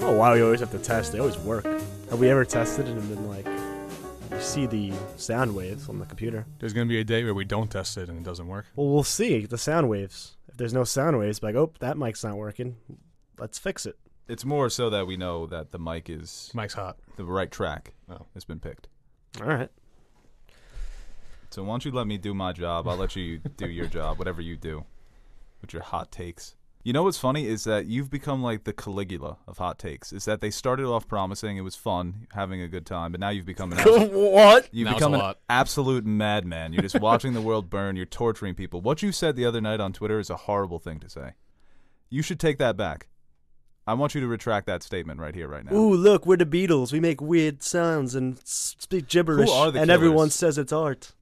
Oh wow, you always have to test. They always work. Have we ever tested it and been like, you see the sound waves on the computer? There's going to be a day where we don't test it and it doesn't work. Well, we'll see the sound waves. If there's no sound waves, like, oh, that mic's not working. Let's fix it. It's more so that we know that the mic's hot. The right track has been picked. All right. So why don't you let me do my job? I'll let you do your job, whatever you do with your hot takes. You know what's funny is that you've become like the Caligula of hot takes. Is that they started off promising, it was fun, having a good time, but now you've become an what? You've Now become it's a an lot. absolute madman. You're just watching the world burn. You're torturing people. What you said the other night on Twitter is a horrible thing to say. You should take that back. I want you to retract that statement right here, right now. Ooh, look, we're the Beatles. We make weird sounds and speak gibberish. Who are the and Killers? everyone says it's art.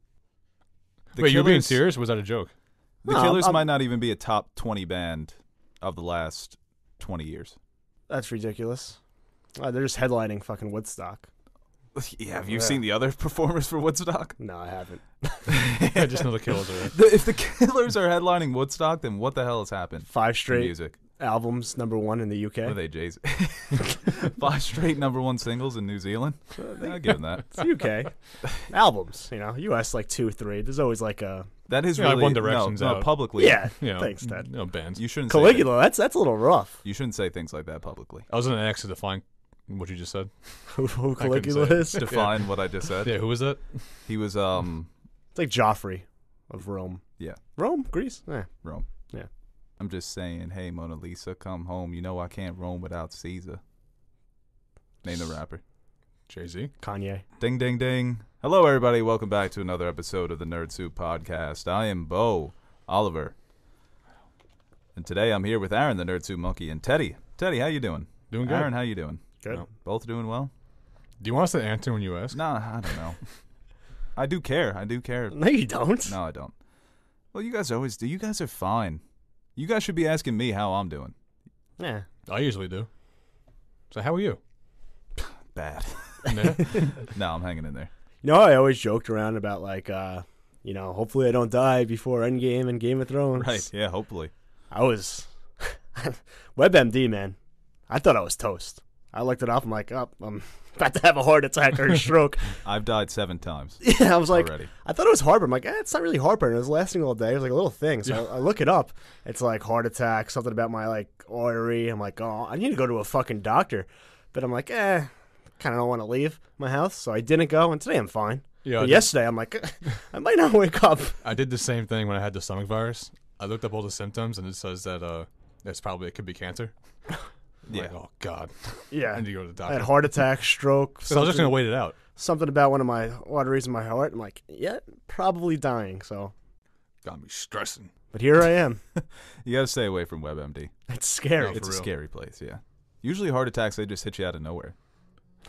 The Wait, you're being Killers- serious? Or was that a joke? The No, Killers I'm- might not even be a top 20 band of the last 20 years. That's ridiculous. They're just headlining fucking Woodstock. Yeah, have you seen the other performers for Woodstock? No, I haven't. I just know the Killers are there. If the Killers are headlining Woodstock, then what the hell has happened? 5 to straight music. albums, #1 in the UK. What are they, Jay-Z? 5 straight #1 singles in New Zealand? I'll give them that. It's UK. Albums, US like 2, 3. There's always like a... That is Yeah, like really One Direction's no, out. publicly. Yeah, You know, thanks, Dad. Bands. You shouldn't Caligula, that's a little rough. You shouldn't say things like that publicly. I was going to ask to define what you just said. Who couldn't Caligula say. is? Define what I just said. Yeah, who was that? He was It's like Joffrey of Rome. Yeah. Rome? Greece? Yeah. Rome. Yeah. I'm just saying, hey Mona Lisa, come home. You know I can't roam without Caesar. Name the rapper. Jay-Z. Kanye. Ding, ding, ding. Hello, everybody. Welcome back to another episode of the Nerd Soup Podcast. I am Bo Oliver. And today I'm here with Aaron, the Nerd Soup Monkey, and Teddy. Teddy, how you doing? Doing good. Aaron, how you doing? Good. No. Both doing well? Do you want us to answer when you ask? Nah, I don't know. I do care. No, you don't. No, I don't. Well, you guys always do. You guys are fine. You guys should be asking me how I'm doing. Yeah. I usually do. So how are you? Bad. Nah? No, I'm hanging in there. I always joked around about like, hopefully I don't die before Endgame and Game of Thrones. Right, yeah, hopefully. I was WebMD, man. I thought I was toast. I looked it up. I'm like, oh, I'm about to have a heart attack or a stroke. I've died 7 times Yeah, I was like, already. I thought it was heartburn. I'm like, it's not really heartburn. It was lasting all day. It was like a little thing. So I look it up. It's like heart attack, something about my like artery. I'm like, oh, I need to go to a fucking doctor. But I'm like, kind of don't want to leave my house. So I didn't go. And today I'm fine. Yeah, But yesterday I'm like, I might not wake up. I did the same thing when I had the stomach virus. I looked up all the symptoms, and it says that it could be cancer. I'm Yeah. like, oh, God. Yeah. I need to go to the I had doctor. heart attack, stroke. So I was just going to wait it out. Something about one of my arteries in my heart. I'm like, yeah, probably dying. So, Got me stressing. but here I am. You got to stay away from WebMD. It's scary. No, It's a real. scary place, yeah. Usually heart attacks, they just hit you out of nowhere.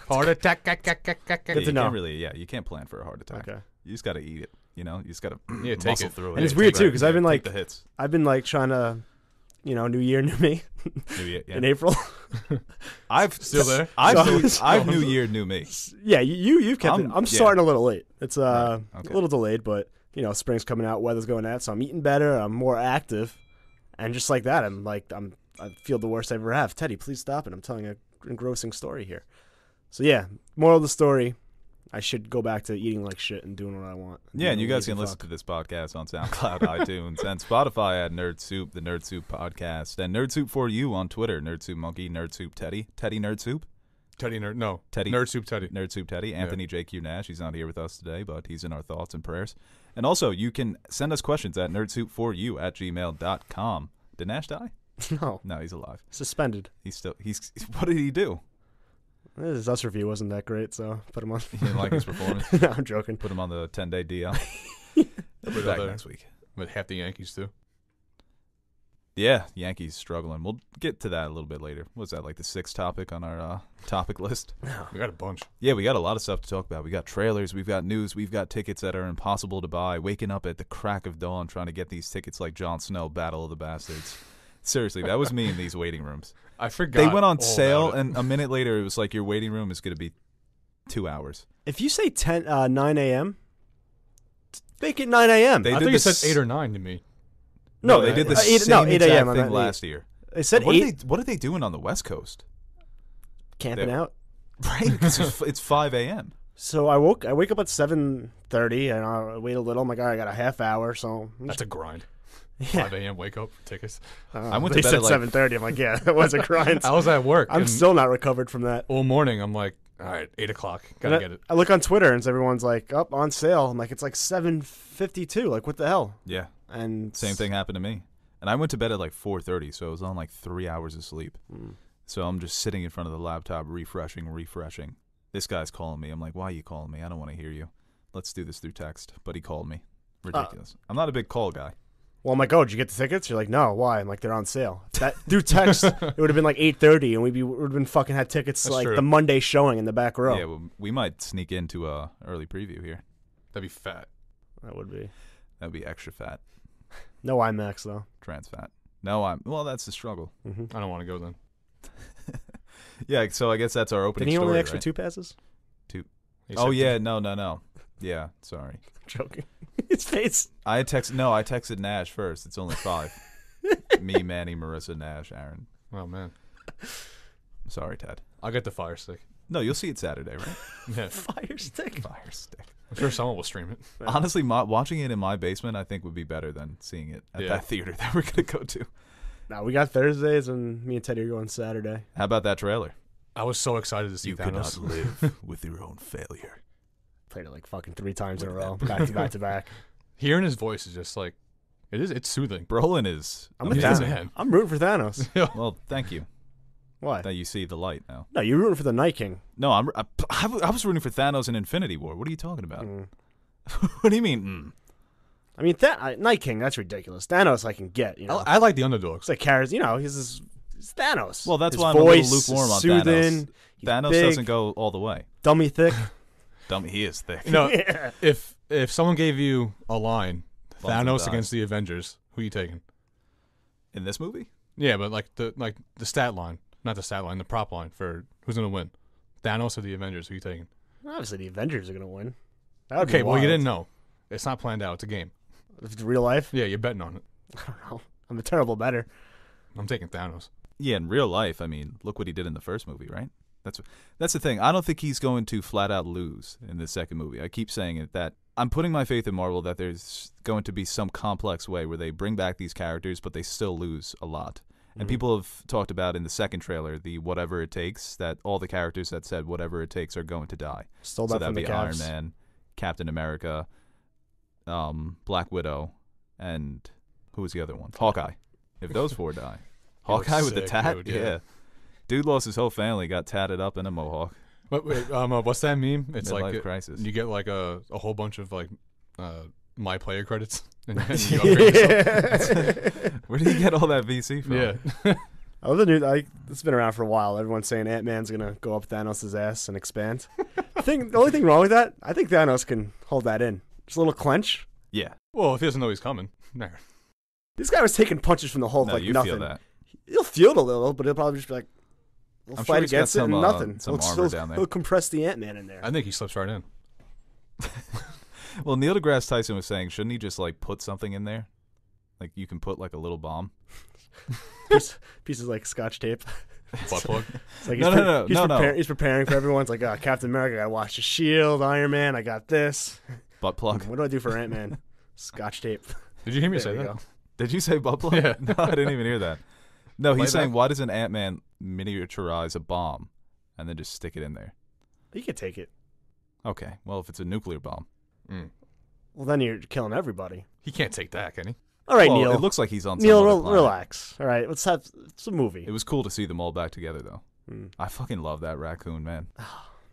Heart attack. Yeah, Good to you know. can't really, you can't plan for a heart attack. Okay. You just got to eat it, You just got to Yeah, take muscle it. through it. And it's Yeah, weird take too it. because I've been like, Take the hits. I've been like trying to, New Year, new me Yeah. in April. I've Still there? I've New Year, new me. Yeah, you've kept it. I'm yeah. starting a little late. It's Right, okay. a little delayed, but spring's coming out, weather's going out, so I'm eating better. I'm more active, and just like that, I feel the worst I ever have. Teddy, please stop it. I'm telling an engrossing story here. So yeah, moral of the story: I should go back to eating like shit and doing what I want. Yeah, and you guys Lazy can listen fuck. to this podcast on SoundCloud, iTunes, and Spotify at Nerd Soup, the Nerd Soup Podcast, and Nerd Soup for you on Twitter, Nerd Soup Monkey, Nerd Soup Teddy, Teddy Nerd Soup, Teddy Nerd. No. Teddy. Nerd Soup Teddy. Nerd Soup Teddy, Anthony JQ Nash. He's not here with us today, but he's in our thoughts and prayers. And also, you can send us questions at nerdsoupforyou@gmail.com. Did Nash die? No, No, he's alive. suspended. He's what did he do? His us review wasn't that great, so put him on. You didn't like his performance? No, I'm joking. Put him on the 10-day DL. He'll be With back other- next week. With half the Yankees, too. Yeah, Yankees struggling. We'll get to that a little bit later. What's that, like the 6th topic on our topic list? We got a bunch. Yeah, we got a lot of stuff to talk about. We got trailers, we've got news, we've got tickets that are impossible to buy. Waking up at the crack of dawn trying to get these tickets like Jon Snow, Battle of the Bastards. Seriously, that was me in these waiting rooms. I forgot. They went on all sale, about it. and a minute later, it was like your waiting room is going to be 2 hours. If you say 9 a.m., make it 9 a.m. They I did think it this- said 8 or 9 to me. No, they did the 8 same 8 exact a.m. I thing meant last year. They said What 8. are they doing on the West Coast? camping out. Right? 'Cause it's 5 a.m. So I wake up at 7:30 and I wait a little. I'm like, all right, I got a half hour, so That's a grind. yeah. 5 a.m. wake up for tickets. I went They to bed said at like 7:30. I'm like, yeah, that was a grind. I was at work. I'm and still not recovered from that. all morning. I'm like, all right, 8 o'clock. And Gotta get it. I look on Twitter and everyone's like, up on sale. I'm like, it's like 7:52. Like, what the hell? yeah, And same thing happened to me. And I went to bed at like 4:30, so I was on like 3 hours of sleep. So I'm just sitting in front of the laptop, refreshing. This guy's calling me. I'm like, why are you calling me? I don't want to hear you. Let's do this through text. But he called me. Ridiculous. I'm not a big call guy. Well, I'm like, oh, did you get the tickets? You're like, no, why? I'm like, they're on sale. That through text, it would have been like 8:30, and we would have been fucking had tickets That's like true. the Monday showing in the back row. Yeah, well, we might sneak into a early preview here. That'd be fat. That would be That'd be extra fat, no IMAX though. trans fat. No, well, that's the struggle. I don't want to go then. Yeah, so I guess that's our opening Did he story, only extra right? 2 passes? He Oh said yeah, no. Yeah, sorry. I'm joking. His face. I texted Nash first. It's only 5. Me, Manny, Marissa, Nash, Aaron. Oh man, Sorry, Ted. I'll get the Fire Stick. No, you'll see it Saturday, right? Yeah, Fire stick. Fire stick. I'm sure someone will stream it. Honestly, watching it in my basement, I think would be better than seeing it at Yeah. that theater that we're gonna go to. No, we got Thursdays, and me and Teddy are going Saturday. How about that trailer? I was so excited to see You Thanos. cannot live with your own failure. Played it like fucking 3 times in a row, back to back to back. Hearing his voice is just like, it's soothing. Brolin is. I'm a amazing. Thanos. I'm rooting for Thanos. Well, thank you Why? that you see the light now. No, you're rooting for the Night King. No, I was rooting for Thanos in Infinity War. What are you talking about? Mm. What do you mean? I mean, Night King. That's ridiculous. Thanos, I can get. You know, I like the underdogs. it's like carries. You know, he's Thanos. Well, that's His why I'm a voice little lukewarm on is soothing. Thanos. He's Thanos big, doesn't go all the way. dummy thick. Dumb, he is thick. No, Yeah. if someone gave you a line, Lots of Thanos dies. against the Avengers, who are you taking? In this movie? Yeah, but like the stat line, not the stat line, the prop line for who's gonna win, Thanos or the Avengers? Who are you taking? Obviously, the Avengers are gonna win. That would be Okay, well you wild. didn't know. It's not planned out. It's a game. If it's real life. Yeah, you're betting on it. I don't know. I'm a terrible better. I'm taking Thanos. Yeah, in real life, I mean, look what he did in the first movie, right? That's the thing. I don't think he's going to flat out lose in the second movie. I keep saying it, that I'm putting my faith in Marvel that there's going to be some complex way where they bring back these characters, but they still lose a lot. And people have talked about in the second trailer, the whatever it takes, that all the characters that said whatever it takes are going to die. Stole So that that'd from the be Iron Cavs. Man, Captain America, Black Widow, and who was the other one? Hawkeye. If those 4 die. He looks Hawkeye with the sick, tat? dude, yeah. yeah. Dude lost his whole family, got tatted up in a mohawk. Wait, what's that meme? It's Midlife like crisis. you get like a whole bunch of like my player credits, and you upgrade yourself. Where did he get all that VC from? Yeah. Other news, it's been around for a while. Everyone's saying Ant-Man's gonna go up Thanos' ass and expand. The only thing wrong with that, I think Thanos can hold that in. Just a little clench. Yeah. Well, if he doesn't know he's coming, no. This guy was taking punches from the Hulk No, like you nothing. feel that. He'll feel it a little, but he'll probably just be like, he'll I'm sure fight he's got against it some, and nothing. some He'll- armor he'll- down there. He'll compress the Ant-Man in there. I think he slips right in. Well, Neil deGrasse Tyson was saying, shouldn't he just like put something in there? Like you can put like a little bomb. Pieces like Scotch tape. Butt plug. It's like No. He's preparing for everyone. It's like, Captain America, I gotta watch the shield. Iron Man, I got this. Butt plug. What do I do for Ant-Man? Scotch tape. Did you hear me There say we that? go. Did you say butt plug? Yeah. No, I didn't even hear that. No, he's Playback? saying, why doesn't Ant-Man miniaturize a bomb and then just stick it in there? You can take it. Okay, well, if it's a nuclear bomb. Mm. Well, then you're killing everybody. He can't take that, can he? All right, Well, Neil. it looks like he's on some Neil, other planet. relax. All right, let's have it's a movie. It was cool to see them all back together, though. Mm. I fucking love that raccoon, man.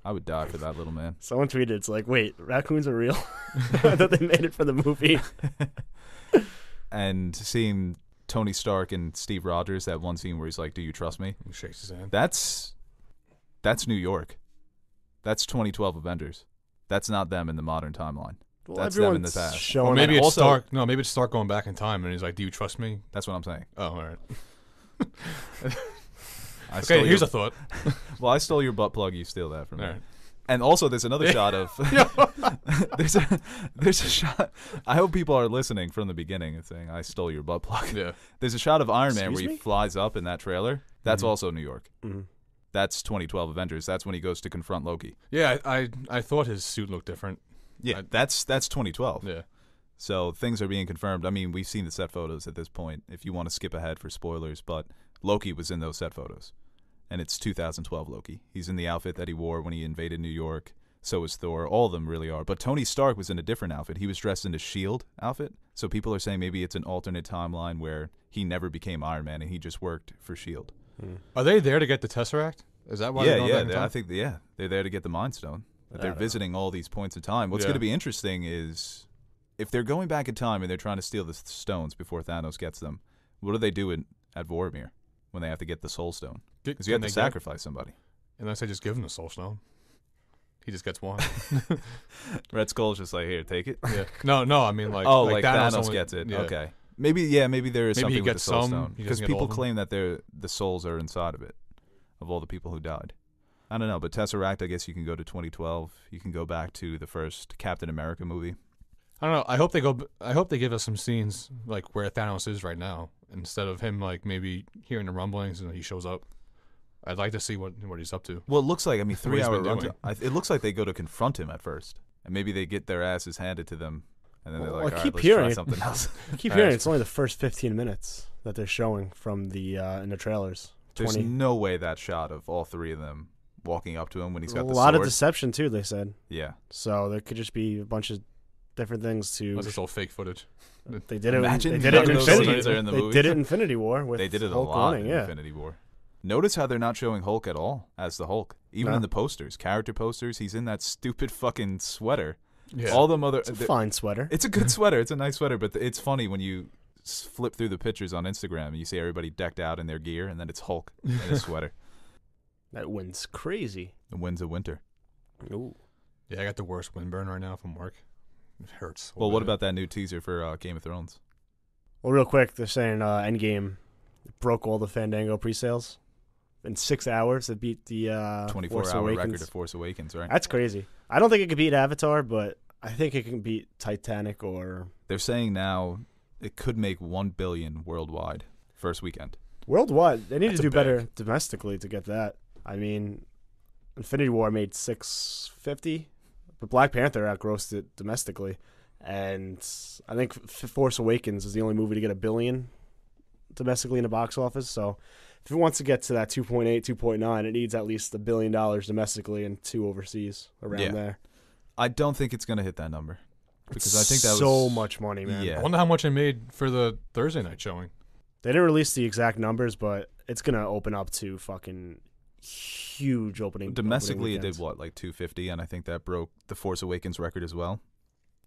I would die for that little man. Someone tweeted, it's like, wait, raccoons are real? I thought they made it for the movie. And seeing Tony Stark and Steve Rogers, that one scene where he's like, "Do you trust me?" He shakes his hand. That's New York. That's 2012 Avengers. That's not them in the modern timeline. Well, That's them in everyone's the past. showing Well, maybe And it's also- Stark. No, maybe it's Stark going back in time, and he's like, "Do you trust me?" That's what I'm saying. Oh, all right. I stole Okay, here's your, a thought. well, I stole your butt plug. You steal that from me. All right. And also, there's another shot of there's a shot. I hope people are listening from the beginning and saying, "I stole your butt plug." Yeah. There's a shot of Iron Man Excuse where he me? flies up in that trailer. That's also New York. Mhm. That's 2012 Avengers. That's when he goes to confront Loki. Yeah, I thought his suit looked different. Yeah, that's 2012. Yeah. So things are being confirmed. I mean, we've seen the set photos at this point, if you want to skip ahead for spoilers, but Loki was in those set photos. And it's 2012 Loki. He's in the outfit that he wore when he invaded New York. So is Thor. All of them really are. But Tony Stark was in a different outfit. He was dressed in a S.H.I.E.L.D. outfit. So people are saying maybe it's an alternate timeline where he never became Iron Man and he just worked for S.H.I.E.L.D. Are they there to get the Tesseract? Is that why they're going back in time? I think, they're there to get the Mind Stone. But they're visiting all these points in time. What's going to be interesting is if they're going back in time and they're trying to steal the stones before Thanos gets them, what do they do at Vormir when they have to get the Soul Stone? Because you have to sacrifice somebody. Unless they just give him the Soul Stone. He just gets one. Red Skull's just like, here, take it. Yeah. No, I mean like like Thanos only gets it. Yeah. Okay. Maybe there is Maybe something he with the gets Soul some, Stone. he Because doesn't get all people of them. claim that the souls are inside of it, of all the people who died. I don't know, but Tesseract, I guess you can go to 2012. You can go back to the first Captain America movie. I don't know. I hope they give us some scenes like where Thanos is right now, instead of him like maybe hearing the rumblings and he shows up. I'd like to see what he's up to. Well, it looks like, 3-hour been runtime. It looks like they go to confront him at first, and maybe they get their asses handed to them, and then they're like, all right, let's try something else. I keep hearing it's only the first 15 minutes that they're showing from the in the trailers. There's no way that shot of all three of them walking up to him when he's got the sword. A lot of deception too, they said. Yeah. So there could just be a bunch of different things to. That's just all fake footage. They did it. Imagine they did it in those Infinity. scenes are in the They movie. did it in Infinity War with They did it Hulk a lot winning, in yeah. Infinity War. Notice how they're not showing Hulk at all as the Hulk. Even No. in the posters, character posters, he's in that stupid fucking sweater. Yeah. All them other. It's a fine sweater. It's a good sweater. It's a nice sweater, but it's funny when you flip through the pictures on Instagram and you see everybody decked out in their gear, and then it's Hulk in his sweater. That wind's crazy. The winds of winter. Ooh. Yeah, I got the worst windburn right now from work. It hurts. Well, what about that new teaser for Game of Thrones? Well, real quick, they're saying Endgame broke all the Fandango pre-sales. In 6 hours, it beat the 24-hour record of Force Awakens, right? That's crazy. I don't think it could beat Avatar, but I think it can beat Titanic or... They're saying now it could make $1 billion worldwide first weekend. Worldwide. They need That's to a do better domestically to get that. I mean, Infinity War made $650, but Black Panther outgrossed it domestically. And I think Force Awakens is the only movie to get $1 billion domestically in the box office. So if it wants to get to that 2.8, 2.9, it needs at least $1 billion domestically and 2 overseas around there. I don't think it's going to hit that number. Because I think that was so much money, man. Yeah. I wonder how much I made for the Thursday night showing. They didn't release the exact numbers, but it's going to open up to fucking huge opening. Domestically, it opening did, like 250, and I think that broke the Force Awakens record as well.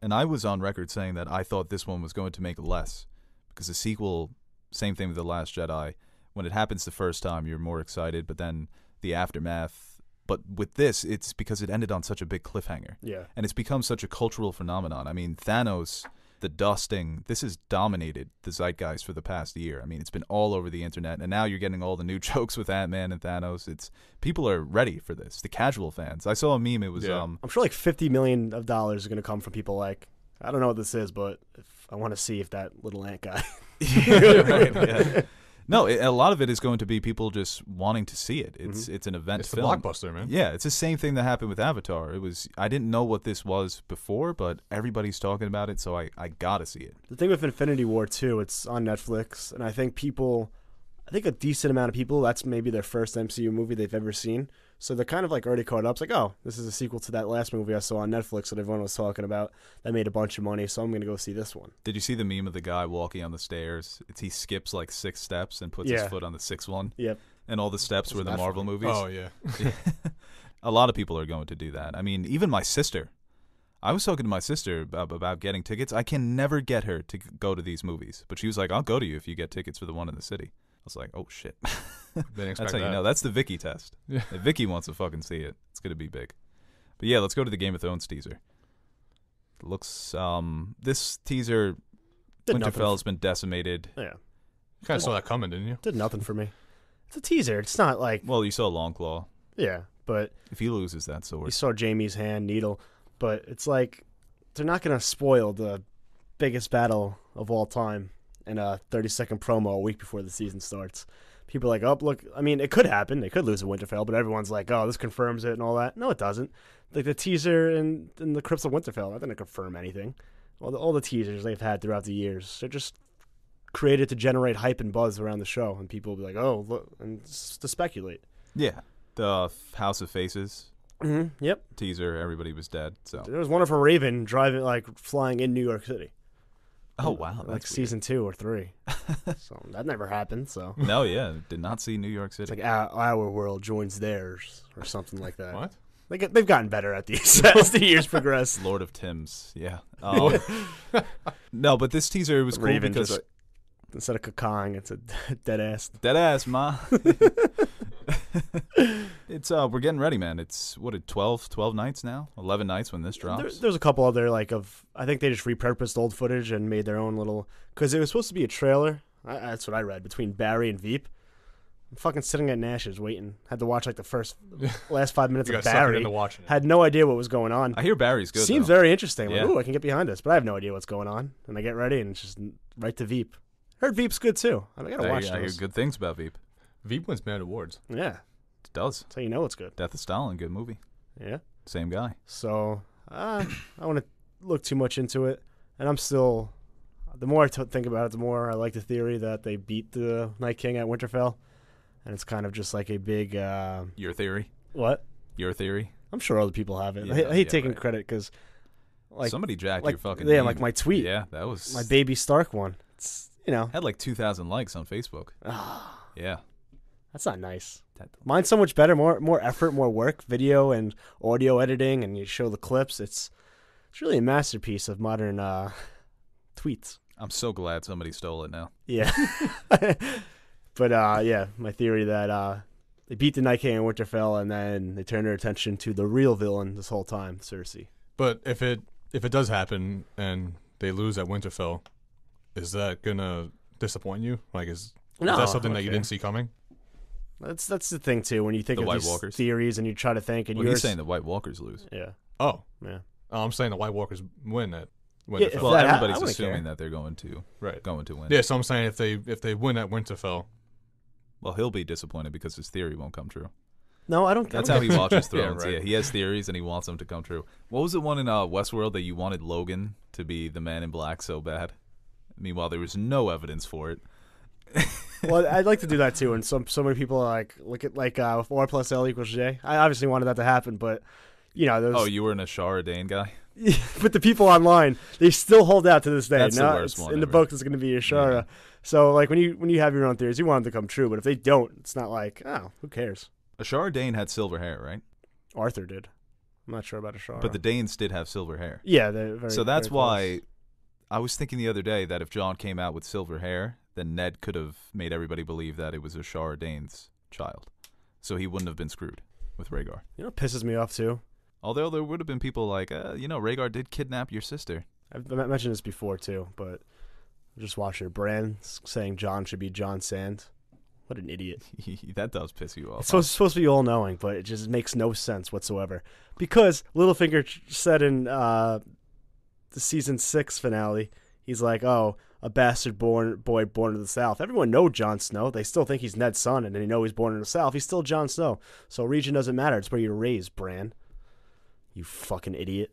And I was on record saying that I thought this one was going to make less. Because the sequel, same thing with The Last Jedi. When it happens the first time, you're more excited, but then the aftermath. But with this, it's because it ended on such a big cliffhanger. Yeah. And it's become such a cultural phenomenon. I mean, Thanos, the dusting, this has dominated the zeitgeist for the past year. I mean, it's been all over the internet, and now you're getting all the new jokes with Ant-Man and Thanos. People are ready for this. The casual fans. I saw a meme. It was I'm sure like $50 million is going to come from people like, I don't know what this is, but I want to see if that little ant guy. right, yeah. No, a lot of it is going to be people just wanting to see it. It's an event It's the film. blockbuster, man. Yeah, it's the same thing that happened with Avatar. I didn't know what this was before, but everybody's talking about it, so I gotta see it. The thing with Infinity War too, it's on Netflix, and I think a decent amount of people, that's maybe their first MCU movie they've ever seen. So they're kind of like already caught up. It's like, oh, this is a sequel to that last movie I saw on Netflix that everyone was talking about. That made a bunch of money, so I'm going to go see this one. Did you see the meme of the guy walking on the stairs? He skips like 6 steps and puts his foot on the 6th one. Yep. And all the steps were the Marvel movies. Oh, yeah. A lot of people are going to do that. I mean, even my sister. I was talking to my sister about getting tickets. I can never get her to go to these movies. But she was like, I'll go to you if you get tickets for the one in the city. I was like, oh, shit. That's how you know. That's the Vicky test. Yeah. If Vicky wants to fucking see it, it's going to be big. But yeah, let's go to the Game of Thrones teaser. It looks, this teaser, Winterfell's been decimated. Yeah. You kind of saw that coming, didn't you? Did nothing for me. It's a teaser. It's not like... Well, you saw Longclaw. Yeah, but... If he loses that sword. You saw Jaime's hand, Needle. But it's like, they're not going to spoil the biggest battle of all time in a 30-second promo a week before the season starts. people are like, oh, look, I mean, it could happen. They could lose at Winterfell, but everyone's like, oh, this confirms it and all that. No, it doesn't. Like the teaser in the Crypts of Winterfell, that didn't confirm anything. All the teasers they've had throughout the years, they're just created to generate hype and buzz around the show, and people will be like, oh, look, and to speculate. Yeah, the House of Faces Yep. teaser, everybody was dead. So There was one from Raven flying in New York City. oh wow, Like that's season 2 or 3. So that never happened. So weird. No, yeah, did not see New York City. it's like our world joins theirs or something like that. What? They've gotten better at these as the years progress. Lord of Tim's, yeah. No, but this teaser was cool Raven because just instead of cacawing, it's a dead ass. dead ass, ma. It's we're getting ready, man. It's 12 nights now, 11 nights when this drops. There's a couple other I think they just repurposed old footage and made their own little, because it was supposed to be a trailer. That's what I read, between Barry and Veep. I'm fucking sitting at Nash's waiting. Had to watch like the last 5 minutes You of got suckered Barry. into watching it. Had no idea what was going on. I hear Barry's good. Seems though. very interesting. Like, Yeah. ooh, I can get behind this, but I have no idea what's going on. And I get ready, and it's just right to Veep. Heard Veep's good too. I gotta watch I hear those. good things about Veep. Veep wins mad awards. Yeah, It does. that's how you know it's good. Death of Stalin, good movie. Yeah. Same guy. So I don't want to look too much into it, and I'm still. The more I think about it, the more I like the theory that they beat the Night King at Winterfell, and it's kind of just like a big Your theory. what? Your theory. I'm sure other people have it. Yeah, I hate yeah, taking right. credit because, like, Somebody jacked like your fucking yeah, name. like my tweet, Yeah, that was my baby Stark one. It's had like 2,000 likes on Facebook. Yeah. that's not nice. Mine's so much better, more effort, more work, video and audio editing, and you show the clips. It's really a masterpiece of modern tweets. I'm so glad somebody stole it now. Yeah. But yeah, my theory that they beat the Night King in Winterfell, and then they turn their attention to the real villain this whole time, Cersei. But if it does happen and they lose at Winterfell, is that gonna disappoint you? Like, is that something that you okay. didn't see coming? That's the thing too. When you think The of White these Walkers? theories and you try to think, and Well, you're he's saying the White Walkers lose. yeah, Oh, yeah. I'm saying the White Walkers win at Yeah, Winterfell. if Well, that- I everybody's wouldn't assuming care. that they're going to Right. win. Yeah, so I'm saying if they win at Winterfell, Well, he'll be disappointed because his theory won't come true. No, I don't. That's I how don't he watches Yeah, Thrones. right. Yeah, he has theories and he wants them to come true. What was the one in Westworld that you wanted Logan to be the Man in Black so bad? Meanwhile, there was no evidence for it. Well, I'd like to do that too, and so many people are like look at like 4 + L = J. I obviously wanted that to happen, but those. Oh, you were an Ashara Dane guy? But the people online, they still hold out to this day. That's the No, worst it's- one in the ever. book, it's going to be Ashara. Yeah. So like when you have your own theories, you want them to come true. But if they don't, it's not like, oh, who cares? Ashara Dane had silver hair, right? Arthur did. I'm not sure about Ashara. But the Danes did have silver hair. yeah, they're very. So that's very why close. I was thinking the other day that if Jon came out with silver hair, then Ned could have made everybody believe that it was Ashara Dane's child. So he wouldn't have been screwed with Rhaegar. You know what pisses me off too? Although there would have been people like, Rhaegar did kidnap your sister. I've mentioned this before too, but just watch it. Bran saying John should be John Sand. What an idiot. That does piss you off. It's supposed to be all knowing, but it just makes no sense whatsoever. Because Littlefinger said in the season 6 finale, he's like, "Oh, a bastard boy born in the South." Everyone knows Jon Snow. They still think he's Ned's son, and they know he's born in the South. He's still Jon Snow. So region doesn't matter. It's where you're raised, Bran. You fucking idiot.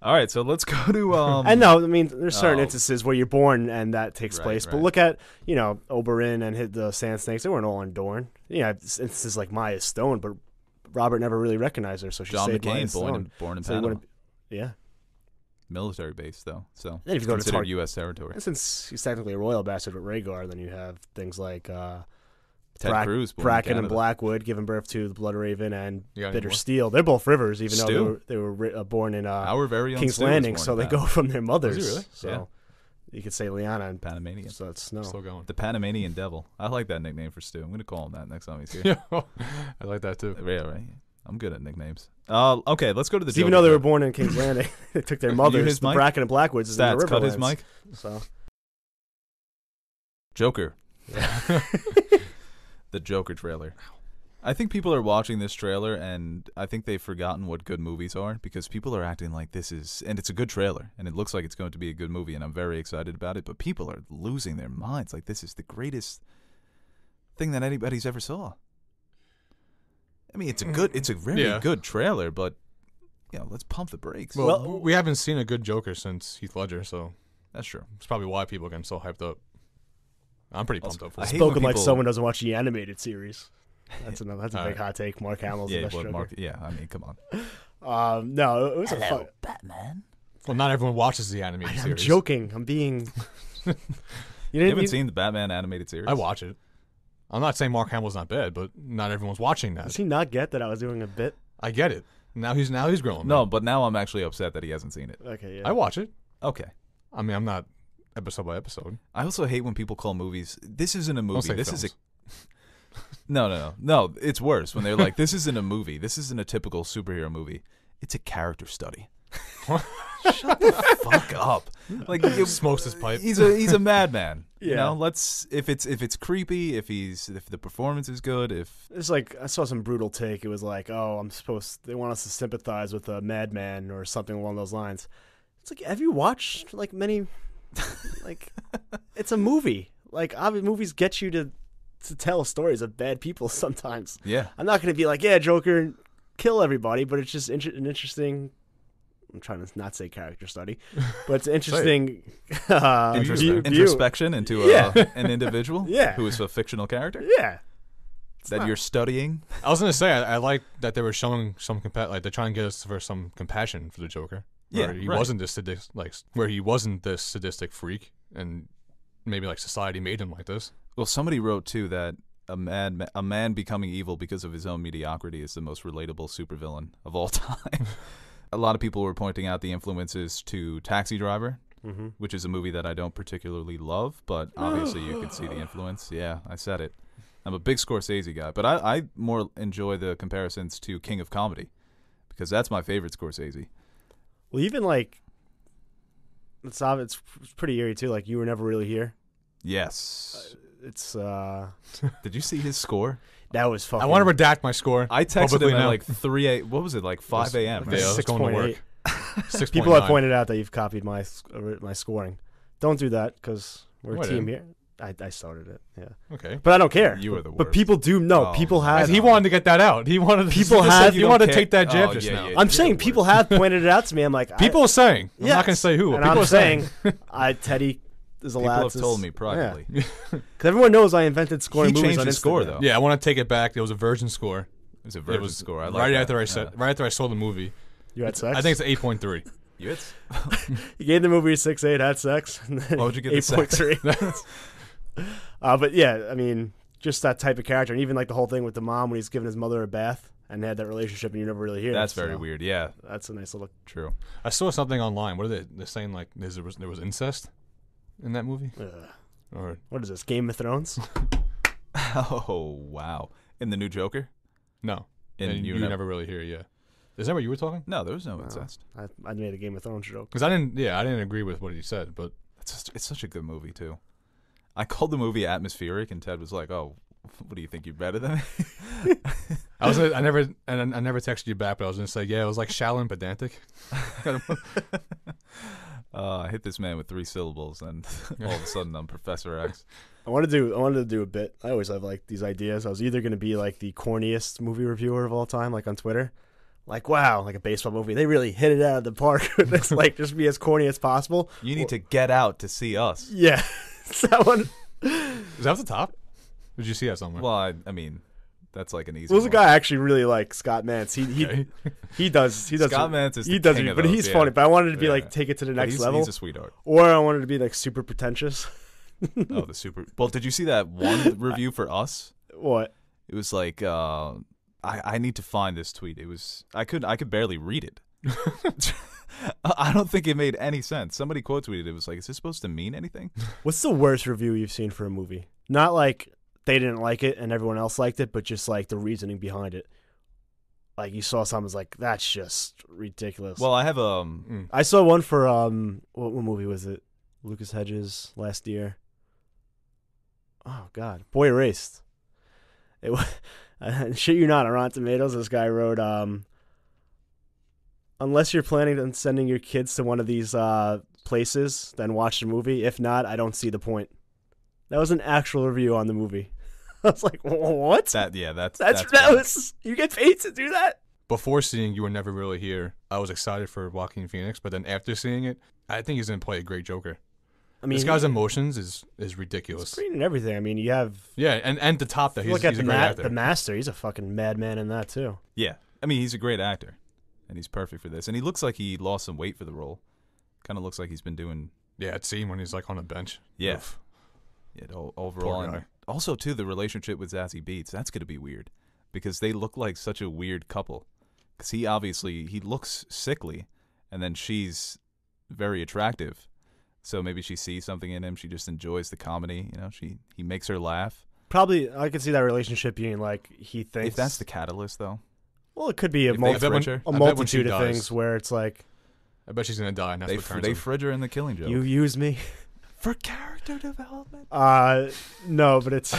All right, so let's go to I know. I mean, there's certain Oh. instances where you're born and that takes Right, place. But right. look at, Oberyn and the Sand Snakes. They weren't all in Dorne. Instances like Maya Stone, but Robert never really recognized her, so she John saved Maya McCain, Stone. born in So you Panama. wouldn't- yeah. Military base, though, so Then if you go to considered Targ- U.S. territory. And since he's technically a royal bastard with Rhaegar, then you have things like Ted Cruz, born in Bracken and Canada. Blackwood giving birth to the Blood Raven and You got any Bitter more? Steel. They're both rivers, even though Stu? they were born in Our very own King's Stu was Landing, born so in they Panama. go from their mothers. really? So Yeah. you could say Lyanna and Panamanian. so it's Snow. Still going. The Panamanian Devil. I like that nickname for Stu. I'm going to call him that next time he's here. Yeah, I like that too. Yeah, right. I'm good at nicknames. Okay, let's go to the Even Joker though they were joke. born in King's Landing, they took their You mothers. his The mic? Bracken and Blackwoods is in the Stats, cut his Riverlands. mic. So Joker. The Joker trailer. I think people are watching this trailer, and I think they've forgotten what good movies are, because people are acting like this is, and it's a good trailer, and it looks like it's going to be a good movie, and I'm very excited about it, but people are losing their minds like this is the greatest thing that anybody's ever saw. I mean, it's a very good trailer, but let's pump the brakes. Well, we haven't seen a good Joker since Heath Ledger, so that's true. It's probably why people are getting so hyped up. I'm pretty pumped up for it. Spoken like someone doesn't watch the animated series. That's a big hot take. Mark Hamill's the best Joker. I mean, come on. No, it was a fun. Batman. Well, not everyone watches the animated series. I'm joking. I'm being. You haven't seen the Batman animated series? I watch it. I'm not saying Mark Hamill's not bad, but not everyone's watching that. Does he not get that I was doing a bit? I get it. Now he's growing. No, but now I'm actually upset that he hasn't seen it. Okay, yeah. I watch it. Okay. I mean, I'm not episode by episode. I also hate when people call movies. This isn't a movie. This films. is a. No. It's worse when they're like, "This isn't a movie. This isn't a typical superhero movie. It's a character study." Shut the fuck up! Like he smokes his pipe. He's a madman. Yeah. Let's if it's creepy, if the performance is good, if it's like I saw some brutal take. It was like, oh, they want us to sympathize with a madman or something along those lines. It's like, have you watched like many? Like, it's a movie. Like, obviously, movies get you to tell stories of bad people sometimes. Yeah. I'm not going to be like, yeah, Joker, kill everybody, but it's just an interesting. I'm trying to not say character study, but it's interesting. Introspection into an individual who is a fictional character. Yeah. That you're studying. I was gonna say I like that they were showing some like they're trying to get us for some compassion for the Joker. Where he wasn't this sadistic freak, and maybe like society made him like this. Well, somebody wrote too that a man becoming evil because of his own mediocrity is the most relatable supervillain of all time. A lot of people were pointing out the influences to Taxi Driver, which is a movie that I don't particularly love, but obviously you can see the influence. Yeah, I said it. I'm a big Scorsese guy, but I more enjoy the comparisons to King of Comedy, because that's my favorite Scorsese. Well, even like, it's pretty eerie too. Like, You Were Never Really Here. Yes. Did you see his score? That was fucking. I want to redact my score. I texted him at like 3 a. What was it, like 5 a.m.? Like 6.8. 6. People have pointed out that you've copied my scoring. Don't do that, because we're a team here. I started it. Yeah. Okay. But I don't care. You were the worst. But people do know. People have. He wanted to get that out. He wanted. People have. He wanted to take that jab just now. I'm saying people have pointed it out to me. I'm like. People are saying. I'm not going to say who. And people I'm are saying. Teddy is allowed. People have told me privately. Because everyone knows I invented scoring movies on Instagram. Score though. Yeah, I want to take it back. It was a virgin score. It was a virgin score. I like right that. After I saw the movie. You had sex? I think it's 8.3. You gave the movie 6.8, had sex. And then what would you give 8.3? But yeah, I mean, just that type of character, and even like the whole thing with the mom when he's giving his mother a bath and they had that relationship, and you never really hear. That's very weird. Yeah, that's a nice little. True. I saw something online. What are they're saying? Like there was incest in that movie. Or what is this? Game of Thrones? Oh wow! In the new Joker? No. And you never really hear. Yeah. Is that what you were talking? No, there was no incest. I made a Game of Thrones joke because I didn't agree with what he said, but it's such a good movie too. I called the movie atmospheric, and Ted was like, "Oh, what do you think? You're better than me?" I never texted you back, but I was gonna say, yeah, it was like shallow and pedantic. I hit this man with 3 syllables, and all of a sudden I'm Professor X. I wanted to do a bit. I always have like these ideas. I was either gonna be like the corniest movie reviewer of all time, like on Twitter. Like, wow, like a baseball movie. They really hit it out of the park with this, like, just be as corny as possible. You need to get out to see us. Yeah. That one. Is that at the top? Did you see that somewhere? Well, I mean, that's like an easy There's a guy I actually really like, Scott Mantz. He does. Scott Mantz is he does, king of but those, he's funny. But I wanted to be like, take it to the next level. He's a sweetheart. Or I wanted to be like super pretentious. Oh, the super. Well, did you see that one review for Us? What? It was like, I need to find this tweet. It was I could barely read it. I don't think it made any sense. Somebody quote tweeted it was like, is this supposed to mean anything? What's the worst review you've seen for a movie? Not like they didn't like it and everyone else liked it, but just like the reasoning behind it. Like you saw something was like, that's just ridiculous. Well, I have I saw one for what movie was it? Lucas Hedges last year. Oh God, Boy Erased. It was. Shit you not, on Rotten Tomatoes, this guy wrote, unless you're planning on sending your kids to one of these places, then watch the movie. If not, I don't see the point. That was an actual review on the movie. I was like, what? That was You get paid to do that? Before seeing You Were Never Really Here, I was excited for Joaquin Phoenix, but then after seeing it, I think he's going to play a great Joker. I mean, This guy's emotions is ridiculous. He's great in everything. I mean, you have... Yeah, and to top that, he's look at a great actor. The Master. He's a fucking madman in that, too. Yeah. I mean, he's a great actor, and he's perfect for this. And he looks like he lost some weight for the role. Kind of looks like he's been doing... Yeah, that scene when he's like on a bench. Yeah. Oof. Yeah, overall. And also, too, the relationship with Zazie Beetz, that's going to be weird. Because they look like such a weird couple. Because he looks sickly, and then she's very attractive. So maybe she sees something in him. She just enjoys the comedy. You know, he makes her laugh. Probably, I could see that relationship being like he thinks. If that's the catalyst, though. Well, it could be a multitude of things where it's like... I bet she's going to die, and that's what turns They him. fridge her in The Killing Joke. You use me. For character development? No, but it's...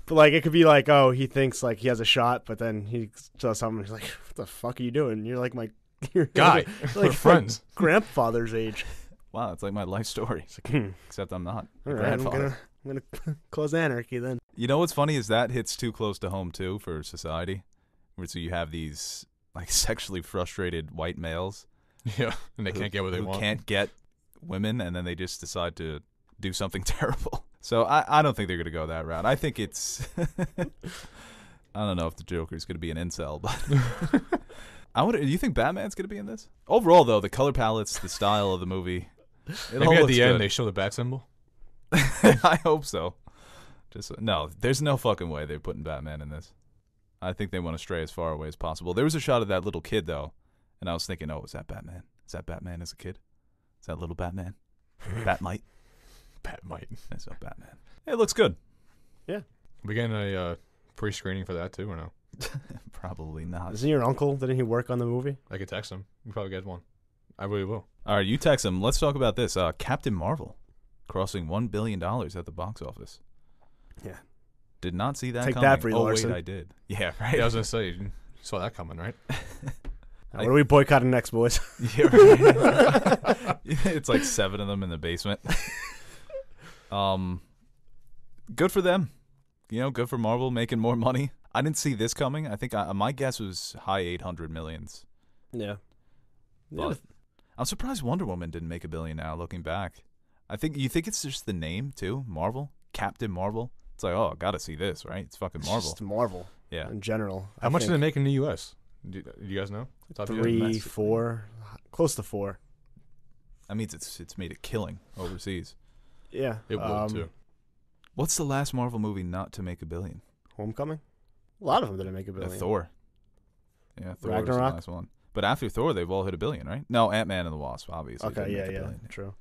But like it could be like, oh, he thinks like he has a shot, but then he does something. He's like, "What the fuck are you doing? You're like my guy. Like friends, grandfather's age." Wow, it's like my life story. Like, Except I'm not. All right, I'm gonna cause anarchy then. You know what's funny is that hits too close to home too for society, where so you have these like sexually frustrated white males. Yeah, and they can't get what they who want. Can't get women, and then they just decide to do something terrible. So I don't think they're going to go that route. I think it's... I don't know if the Joker's going to be an incel, but... Do you think Batman's going to be in this? Overall, though, the color palettes, the style of the movie... Maybe at the end they show the bat symbol? I hope so. No, there's no fucking way they're putting Batman in this. I think they want to stray as far away as possible. There was a shot of that little kid, though, and I was thinking, oh, is that Batman? Is that Batman as a kid? Is that little Batman? Batmite? Batmite. That's not Batman. It looks good. Yeah. We getting a pre-screening for that too, or no? Probably not. Isn't your uncle? Didn't he work on the movie? I could text him. We probably get one. I really will. All right, you text him. Let's talk about this. Captain Marvel crossing $1 billion at the box office. Yeah. Did not see that Take coming. that, Brie oh, Larson. wait, I did. Yeah, right. Yeah, I was going to say, you saw that coming, right? What are we boycotting next, boys? Yeah, right. It's like 7 of them in the basement. Good for them. You know, good for Marvel making more money. I didn't see this coming. I think my guess was high 800 millions. Yeah. But I'm surprised Wonder Woman didn't make $1 billion now, looking back. You think it's just the name, too? Marvel? Captain Marvel? It's like, oh, I gotta see this, right? It's fucking Marvel. Just Marvel. Yeah. In general. How much did it make in the U.S.? Do you guys know? 3, 4, close to 4. That means it's made a killing overseas. Yeah. It would, too. What's the last Marvel movie not to make $1 billion? Homecoming? A lot of them didn't make $1 billion. Thor. Yeah, Thor was the Ragnarok? last one. But after Thor, they've all hit $1 billion, right? No, Ant-Man and the Wasp, obviously. Okay, didn't make $1 yeah, billion. true.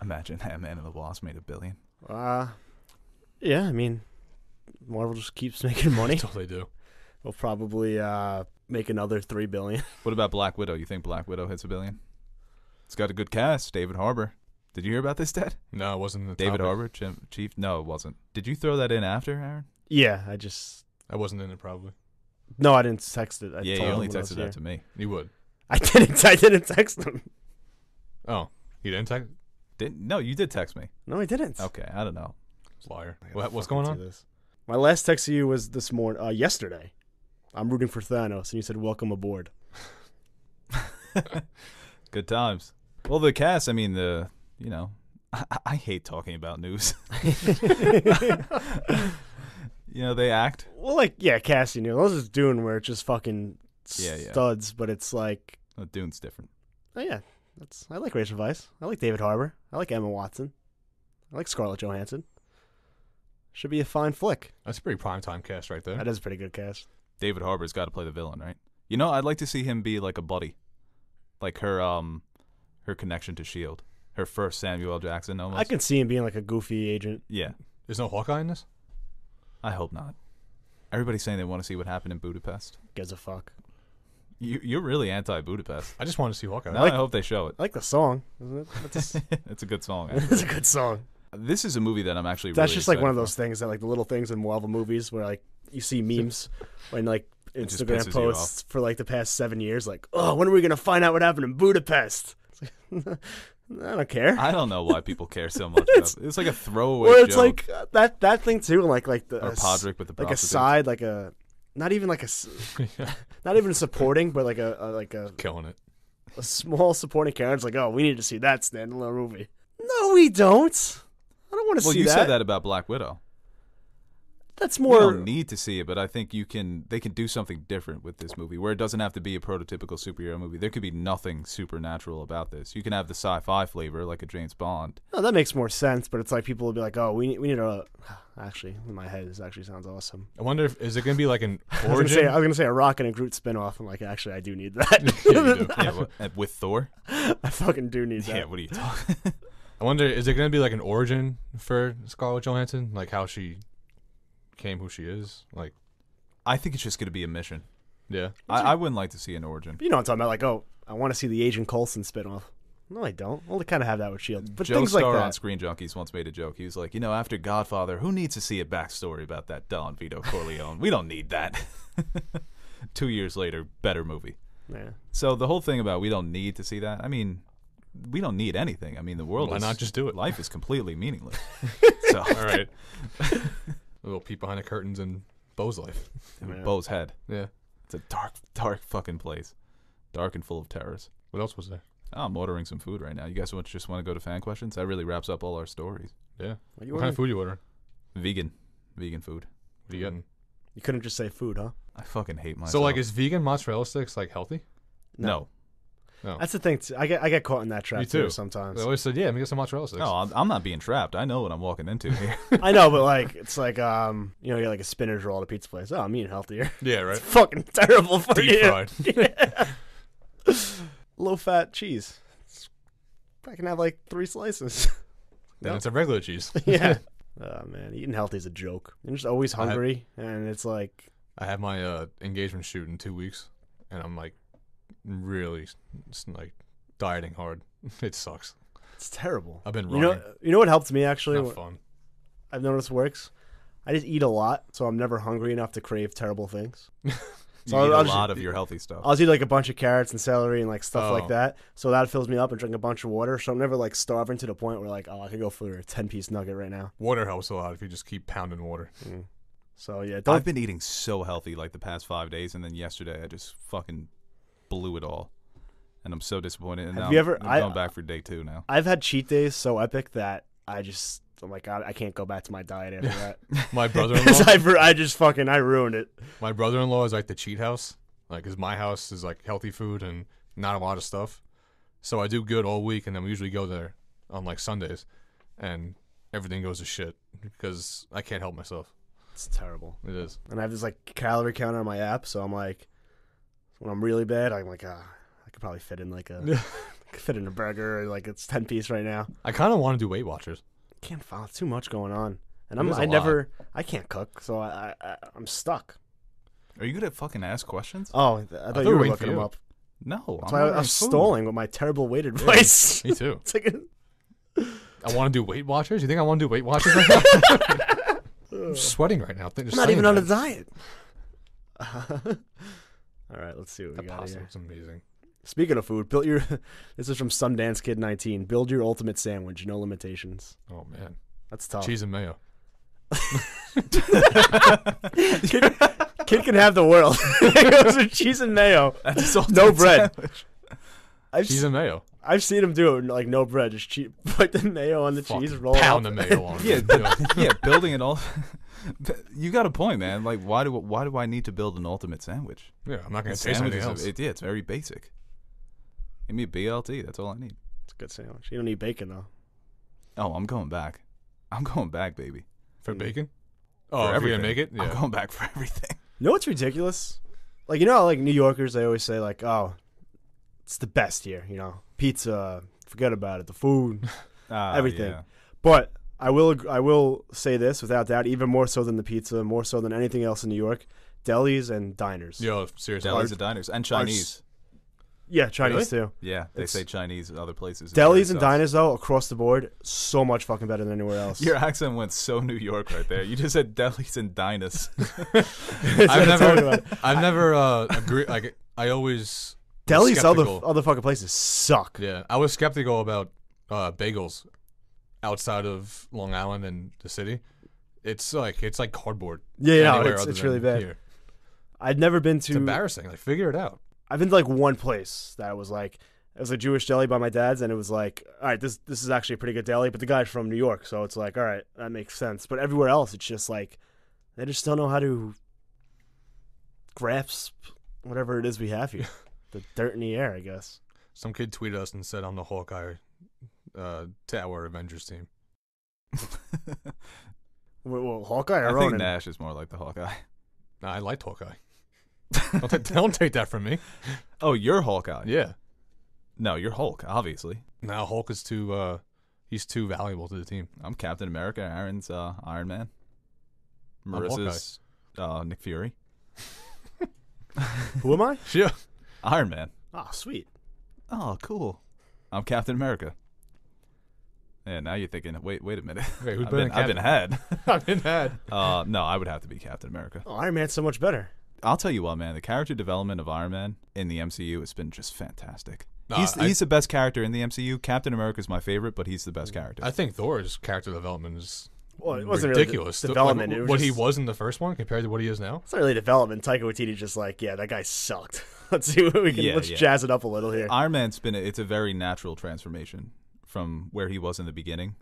Imagine Ant-Man and the Wasp made $1 billion. Yeah, I mean, Marvel just keeps making money. That's all they do. We'll probably make another $3 billion. What about Black Widow? You think Black Widow hits $1 billion? It's got a good cast. David Harbour. Did you hear about this, Dad? No, it wasn't the David topic. Harbour, Chief? No, it wasn't. Did you throw that in after, Aaron? Yeah, I wasn't in it, probably. No, I didn't text it. Yeah, you only texted that to me. You would. I didn't text him. Oh, you didn't text? No, you did text me. No, I didn't. Okay, I don't know. Liar. What's going on? My last text to you was this morning, yesterday. I'm rooting for Thanos, and you said, welcome aboard. Good times. Well, the cast, I mean, I hate talking about news. You know, they act. Well, like, yeah, casting, those is Dune where it's just fucking Yeah. studs, but it's like, Dune's different. oh yeah, I like Rachel Weisz. I like David Harbour. I like Emma Watson. I like Scarlett Johansson. Should be a fine flick. That's a pretty primetime cast right there. That is a pretty good cast. David Harbour's got to play the villain, right? You know, I'd like to see him be like a buddy. Like her connection to S.H.I.E.L.D. Her first Samuel L. Jackson, almost. I can see him being like a goofy agent. Yeah. There's no Hawkeye in this? I hope not. Everybody's saying they want to see what happened in Budapest. Gives a fuck. You're really anti-Budapest. I just want to see Hawkeye. Now I hope they show it. I like the song. Isn't it? It's a good song. It's a good song. This is a movie that I'm actually That's really just like one of excited those things that like the little things in Marvel movies where like you see memes when like It just Instagram pisses you posts for like the past 7 years, like, oh, when are we gonna find out what happened in Budapest? It's like, I don't care. I don't know why people care so much. It's like a throwaway Or it's joke. like that thing too, like the Or Podrick with the like a prostitutes. side, like a not even like a not even supporting, but like a Killing it. a small supporting character. It's like, oh, we need to see that standalone movie. No, we don't. I don't want to Well, see you that. said that about Black Widow. That's We more. don't need to see it, but I think they can do something different with this movie where it doesn't have to be a prototypical superhero movie. There could be nothing supernatural about this. You can have the sci-fi flavor like a James Bond. No, that makes more sense. But it's like people will be like, oh, we need a. Actually, in my head, this actually sounds awesome. I wonder if is it gonna be like an I was origin? gonna say a Rock and a Groot spinoff. I'm like, actually, I do need that. Yeah, you do. Yeah, with Thor. I fucking do need that. Yeah, what are you talking? I wonder is it gonna be like an origin for Scarlett Johansson, like how she became who she is? Like, I think it's just going to be a mission. yeah, I wouldn't like to see an origin. You know what I'm talking about? Like, oh, I want to see the Agent Coulson spinoff. No, I don't. Well, they kind of have that with Shield, but Joe things like Starr that. on Screen Junkies once made a joke. He was like, after Godfather, who needs to see a backstory about that Don Vito Corleone? We don't need that. 2 years later, better movie. Yeah. So the whole thing about we don't need to see that, I mean, we don't need anything. I mean, the world Why is... not just do it? Life is completely meaningless. So, all right. A little peek behind the curtains in Bo's life. Yeah. Bo's head. Yeah. It's a dark, dark fucking place. Dark and full of terrors. What else was there? Oh, I'm ordering some food right now. You guys just want to go to fan questions? That really wraps up all our stories. Yeah. What, you What kind of food you ordering? Vegan food. What are you getting? You couldn't just say food, huh? I fucking hate myself. So like, is vegan mozzarella sticks like healthy? No. No. That's the thing. I get caught in that trap Me too. sometimes. They always said, yeah, let me get some mozzarella sticks. No, I'm not being trapped. I know what I'm walking into here. I know, but like it's like you get like a spinach roll at a pizza place. Oh, I'm eating healthier. Yeah, right. It's fucking terrible for Deep you. fried. Yeah. Low fat cheese. I can have like 3 slices. Then No. it's a regular cheese. Yeah. Oh man, eating healthy is a joke. You're just always hungry, and it's like I have my engagement shoot in 2 weeks, and I'm like really like dieting hard. It sucks. it's terrible. I've been You running. know what helped me actually? Not fun. I've noticed works. I just eat a lot, so I'm never hungry enough to crave terrible things. So You eat I'll a just- lot of your healthy stuff. I'll just eat like a bunch of carrots and celery and like stuff Oh. like that. So that fills me up and drink a bunch of water. So I'm never like starving to the point where like, oh, I could go for a 10-piece nugget right now. Water helps a lot if you just keep pounding water. So yeah, I've don't. been eating so healthy like the past 5 days, and then yesterday I just fucking blew it all. And I'm so disappointed. And Have now you ever- I'm going back for day 2 now. I've had cheat days so epic that I'm like, I can't go back to my diet after that. My 'Cause brother-in-law, I ruined it. my brother-in-law is like the cheat house. Like, 'cause my house is like healthy food and not a lot of stuff. So I do good all week, and then we usually go there on like Sundays, and everything goes to shit because I can't help myself. It's terrible. It is. And I have this like calorie counter on my app, so I'm like, when I'm really bad, I'm like, I could probably fit in like I could fit in a burger, or like it's 10-piece right now. I kind of want to do Weight Watchers. Can't follow. It's too much going on, and It is a I can't cook, so I'm stuck. Are you good at fucking ask questions? Oh, I thought you were waiting looking for them you. up. No. That's why I was stalling with my terrible weight advice. Me too. It's like I want to do Weight Watchers. You think I want to do Weight Watchers right now? I'm sweating right now. I'm not even on a diet. All right, let's see what we That got pasta here. looks amazing. Speaking of food, this is from Sundance Kid 19. Build your ultimate sandwich, no limitations. Oh man, That's tough. cheese and mayo. Kid can have the world. It goes with cheese and mayo. That's all No bread. Cheese and mayo. I've seen him do it like no bread, just put the mayo on the cheese, Fucking roll it pound up. the mayo on. Yeah, it. yeah, building it all. You got a point, man. Like, why do I need to build an ultimate sandwich? Yeah, I'm not gonna A taste sandwich anything is else. it's very basic. Give me a BLT. That's all I need. It's a good sandwich. You don't need bacon though. Oh, I'm going back. I'm going back, baby. For bacon? For Oh, if you're everything. gonna make it? I'm Yeah. going back for everything. You know what's ridiculous? Like, you know how, like, New Yorkers, they always say, like, oh, it's the best here, you know? Pizza, forget about it, the food, everything. Yeah. But I will say this, without doubt, even more so than the pizza, more so than anything else in New York, delis and diners. Yo, seriously. Delis and diners and Chinese. Yeah, Chinese too. Yeah, they It's- say Chinese other places. Delis and diners though, across the board, so much fucking better than anywhere else. Your accent went so New York right there. You just said delis and diners. I've never agreed. Like I always was Delis, skeptical. other fucking places suck. Yeah, I was skeptical about bagels outside of Long Island and the city. It's like cardboard. Yeah, anywhere it's other really than bad. here. I'd never been It's to. embarrassing. Like figure it out. I've been to like one place that was like it was a Jewish deli by my dad's, and it was like, all right, this is actually a pretty good deli, but the guy's from New York, so it's like, all right, that makes sense. But everywhere else, it's just like they just don't know how to grasp whatever it is we have here, the dirt in the air, I guess. Some kid tweeted us and said I'm the Hawkeye to our Avengers team. Well, Hawkeye or I think Ronan? Nash is more like the Hawkeye. Nah, I liked Hawkeye. Don't take that from me. Oh, you're Hawkeye. Yeah. No, you're Hulk, obviously. Now Hulk is too he's too valuable to the team. I'm Captain America. Aaron's Iron Man. I'm Marissa's Nick Fury. Who am I? Yeah. Iron Man. Oh, sweet. Oh, cool. I'm Captain America. Yeah, now you're thinking, wait a minute. Wait, who's I've been had. I've been had. No, I would have to be Captain America. Oh, Iron Man's so much better. I'll tell you what, man. The character development of Iron Man in the MCU has been just fantastic. No, He's the best character in the MCU. Captain America's my favorite, but he's the best character. I think Thor's character development is Well, it wasn't ridiculous. really development. Like, it was what just, he was in the first one compared to what he is now. It's not really development. Taika Waititi's just like, yeah, that guy sucked. Let's see what we can. Let's jazz it up a little here. Iron Man's it's a very natural transformation from where he was in the beginning.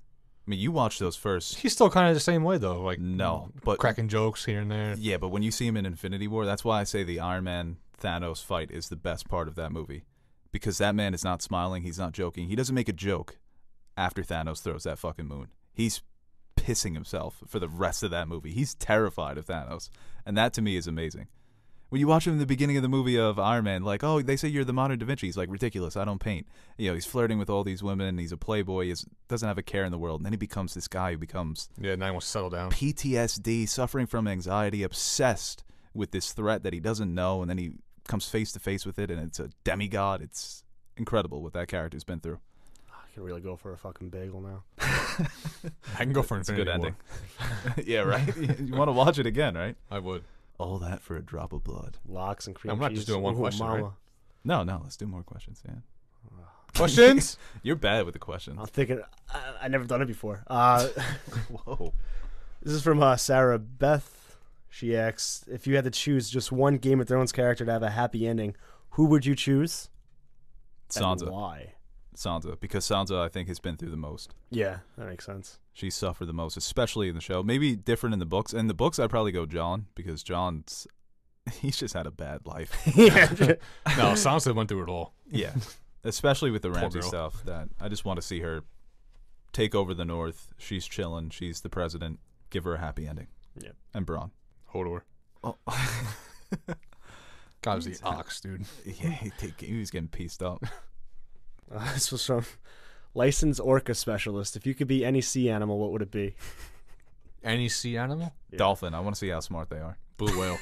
I mean, you watch those first. He's still kind of the same way though. Like No, but cracking jokes here and there. yeah, but when you see him in Infinity War, that's why I say the Iron Man Thanos fight is the best part of that movie. Because that man is not smiling, he's not joking. He doesn't make a joke after Thanos throws that fucking moon. He's pissing himself for the rest of that movie. He's terrified of Thanos. And that to me is amazing. When you watch him in the beginning of the movie of Iron Man, like, oh, they say you're the modern Da Vinci. He's like, ridiculous, I don't paint. You know, he's flirting with all these women. He's a playboy. He doesn't have a care in the world. And then he becomes this guy who becomes Yeah, now he wants to settle down. PTSD, suffering from anxiety, obsessed with this threat that he doesn't know. And then he comes face to face with it, and it's a demigod. It's incredible what that character's been through. I can really go for a fucking bagel now. I can go for It's a Infinity good War. ending. Yeah, right? You want to watch it again, right? I would. All that for a drop of blood. Lox and cream I'm not cheese. just doing one Ooh, question, right? mama. No, let's do more questions, man. Questions? You're bad with the questions. I'm thinking, I never done it before. Whoa. This is from Sarah Beth. She asks, if you had to choose just one Game of Thrones character to have a happy ending, who would you choose? And Sansa. why? Sansa. Because Sansa, I think, has been through the most. Yeah, that makes sense. She suffered the most, especially in the show. Maybe different in the books. In the books, I'd probably go Jon, because he's just had a bad life. Yeah. No, Sansa went through it all. Yeah. Especially with the Poor Ramsay girl. stuff. That I just want to see her take over the North. She's chilling. She's the president. Give her a happy ending. Yeah. And Bronn. Hodor. Oh. God, was the ox, dude. Yeah, he was getting pieced up. This was from Licensed Orca Specialist. If you could be any sea animal, what would it be? Any sea animal? Yeah. Dolphin. I want to see how smart they are. Blue whale.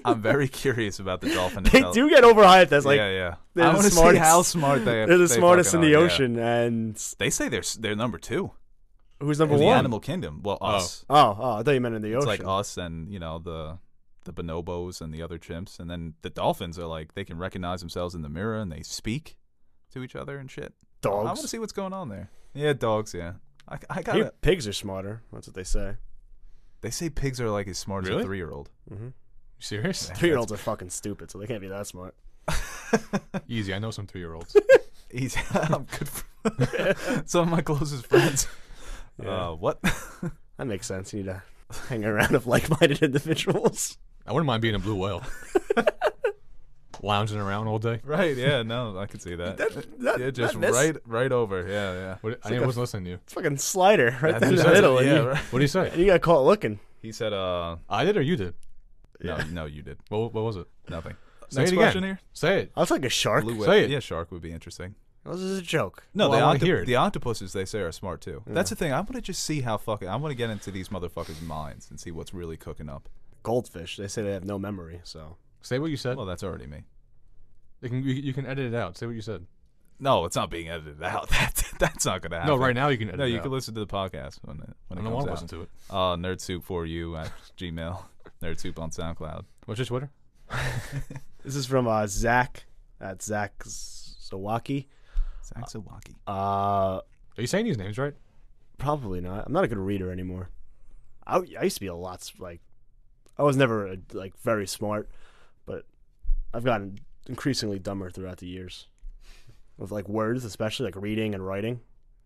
I'm very curious about the dolphin. They do get overhyped as like yeah. they're I the want to see smartest- how smart they are. they're the they smartest in fucking the are, yeah. ocean, and They say they're number 2 who's number in the one? animal kingdom. Well, us. Oh, I thought you meant in the It's ocean. like us and the bonobos and the other chimps, and then the dolphins are like they can recognize themselves in the mirror and they speak to each other and shit. I want to Dogs. see what's going on there. Yeah, dogs. Yeah, I got it. Pigs are smarter. That's what they say. They say pigs are like as smart as Really? a 3-year-old. Mm-hmm. You serious? 3-year-olds are fucking stupid, so they can't be that smart. Easy. I know some 3-year-olds. He's I'm good for some of my closest friends. Yeah. What? That makes sense. You need to hang around with like-minded individuals. I wouldn't mind being a blue whale. Lounging around all day. Right? Yeah. No, I could see that. Yeah, just that miss- right over. Yeah. What, I like wasn't listening to you. Fucking slider right That's there in the what- middle. And, Yeah. you, Right. What do you say? and you got caught looking. He said, I did or you did? No, you did What was it? nothing. Say Next it question again. here. Say it. I was like a shark. Blue Say whale. it. Yeah, shark would be interesting. This is a joke. No, Well, I wanna the, hear it. the octopuses they say are smart too. Yeah. That's the thing. I want to just see how fucking. I want to get into these motherfuckers' minds and see what's really cooking up. Goldfish. They say they have no memory, so Say what you said. Well, that's already me. You can edit it out. Say what you said. No, it's not being edited out. That's not gonna happen. No, right now you can edit No, it you out. can listen to the podcast when it I comes don't want to out. listen to it. Nerdsoup4u at Gmail. Nerdsoup on SoundCloud. What's your Twitter? This is from Zach at Zach Zawaki. Zach Zawaki. Are you saying these names right? Probably not. I'm not a good reader anymore. I used to be a lot like. I was never like very smart, but I've gotten increasingly dumber throughout the years. With like words, especially like reading and writing.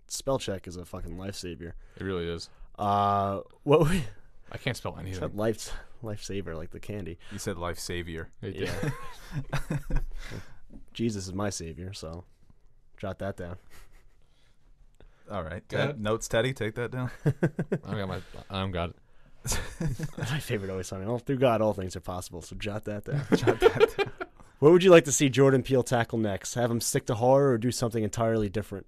Spell check is a fucking lifesaver. It really is. What we I can't spell anything. said lifesaver like the candy. You said life savior. Yeah. Jesus is my savior, so jot that down. All right. Go ahead. Notes, Teddy. Take that down. I don't got it. That's my favorite always something. Oh, through God, all things are possible. So jot that down. Jot that down. What would you like to see Jordan Peele tackle next? Have him stick to horror or do something entirely different?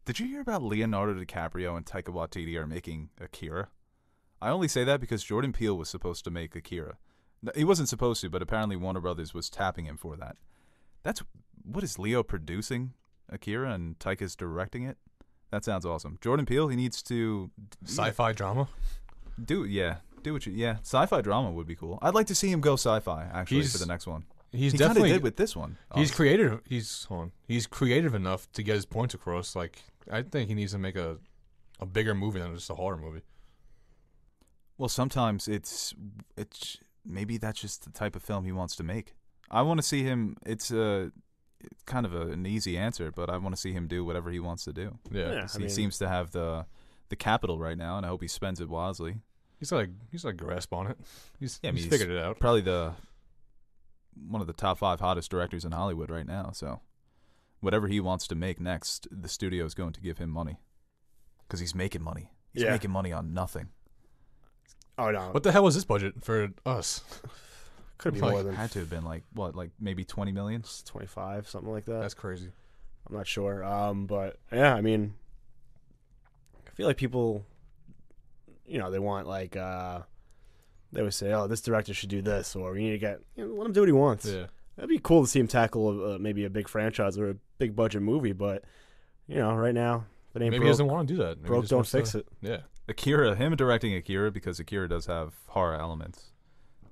Did you hear about Leonardo DiCaprio and Taika Waititi are making Akira? I only say that because Jordan Peele was supposed to make Akira. He wasn't supposed to, but apparently Warner Brothers was tapping him for that. What is Leo producing Akira and Taika's directing it? That sounds awesome. Jordan Peele, he needs to Sci-fi drama. do what you sci-fi drama would be cool. I'd like to see him go sci-fi actually for the next one. He kind of definitely did with this one. He's creative. He's creative enough to get his points across. Like I think he needs to make a bigger movie than just a horror movie. Well, sometimes it's maybe that's just the type of film he wants to make. I want to see him. It's kind of an easy answer, but I want to see him do whatever he wants to do. Yeah. He seems to have the capital right now, and I hope he spends it wisely. He's like grasp on it. He's He's figured it out. Probably one of the top 5 hottest directors in Hollywood right now. So whatever he wants to make next, the studio is going to give him money because he's making money. He's making money on nothing. Oh no! What the hell was this budget for us? Could be like, more than Had to have been like maybe 20 million. 25, something like that. That's crazy. I'm not sure. But yeah, I mean, I feel like people, they want like they would say, "Oh, this director should do this," or "We need to get let him do what he wants." Yeah. That'd be cool to see him tackle maybe a big franchise or a big budget movie, but right now, if it ain't Maybe broke, he doesn't want to do that. Maybe he broke just don't wants fix to- it. Yeah. Him directing Akira, because Akira does have horror elements.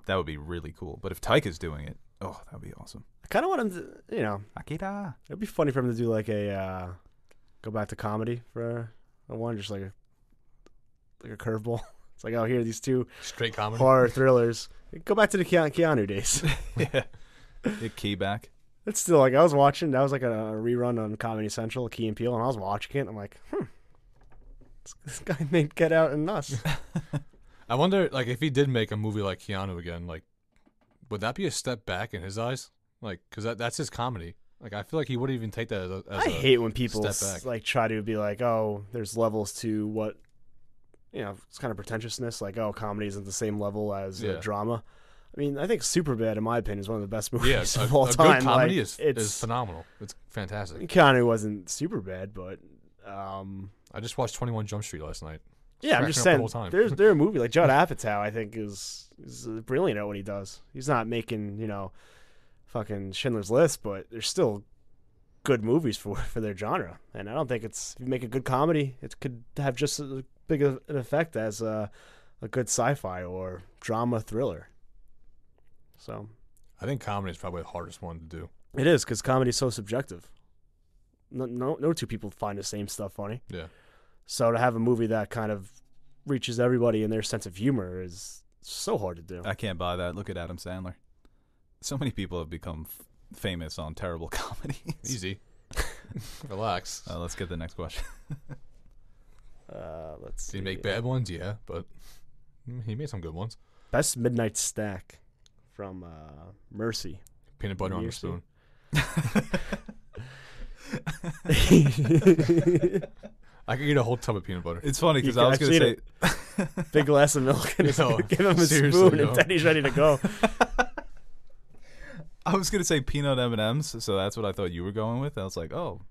That would be really cool. But if Taika's doing it, that would be awesome. I kind of want him to, Akira. it'd be funny for him to do like a go back to comedy for a one, just like a curveball. It's like, oh, here are these two Straight comedy. horror thrillers. Go back to the Keanu days. Yeah. Get Key back. It's still like I was watching. That was like a rerun on Comedy Central, Key and Peele, and I was watching it. And I'm like, this guy made Get Out and Us. I wonder, like, if he did make a movie like Keanu again, like, would that be a step back in his eyes? Like, because that's his comedy. Like, I feel like he wouldn't even take that as I hate when people step back. like try to be like, oh, there's levels to what, it's kind of pretentiousness. Like, oh, comedy isn't the same level as drama. I mean, I think Superbad, in my opinion, is one of the best movies of all a time. good comedy like, is phenomenal. It's fantastic. Keanu wasn't super bad, but I just watched 21 Jump Street last night. yeah, I'm Cracking just up the saying. whole time. There's a movie like Judd Apatow. I think is brilliant at what he does. He's not making fucking Schindler's List, but there's still good movies for their genre. And I don't think if you make a good comedy, it could have just as big an effect as a good sci-fi or drama thriller. So I think comedy is probably the hardest one to do. it is, because comedy is so subjective. No two people find the same stuff funny. Yeah. So to have a movie that kind of reaches everybody in their sense of humor is so hard to do. I can't buy that. Look at Adam Sandler. So many people have become famous on terrible comedies. Easy. Relax. Let's get the next question. Let's see. Did he make bad ones? Yeah, but he made some good ones. Best Midnight Snack from Mercy. Peanut butter on a Mercy. spoon. I could eat a whole tub of peanut butter. It's funny because You I was can- going to I've say... Big glass of milk and Yo, give him a seriously, spoon, yo. and then he's ready to go. I was going to say peanut M&Ms, so that's what I thought you were going with. I was like, oh,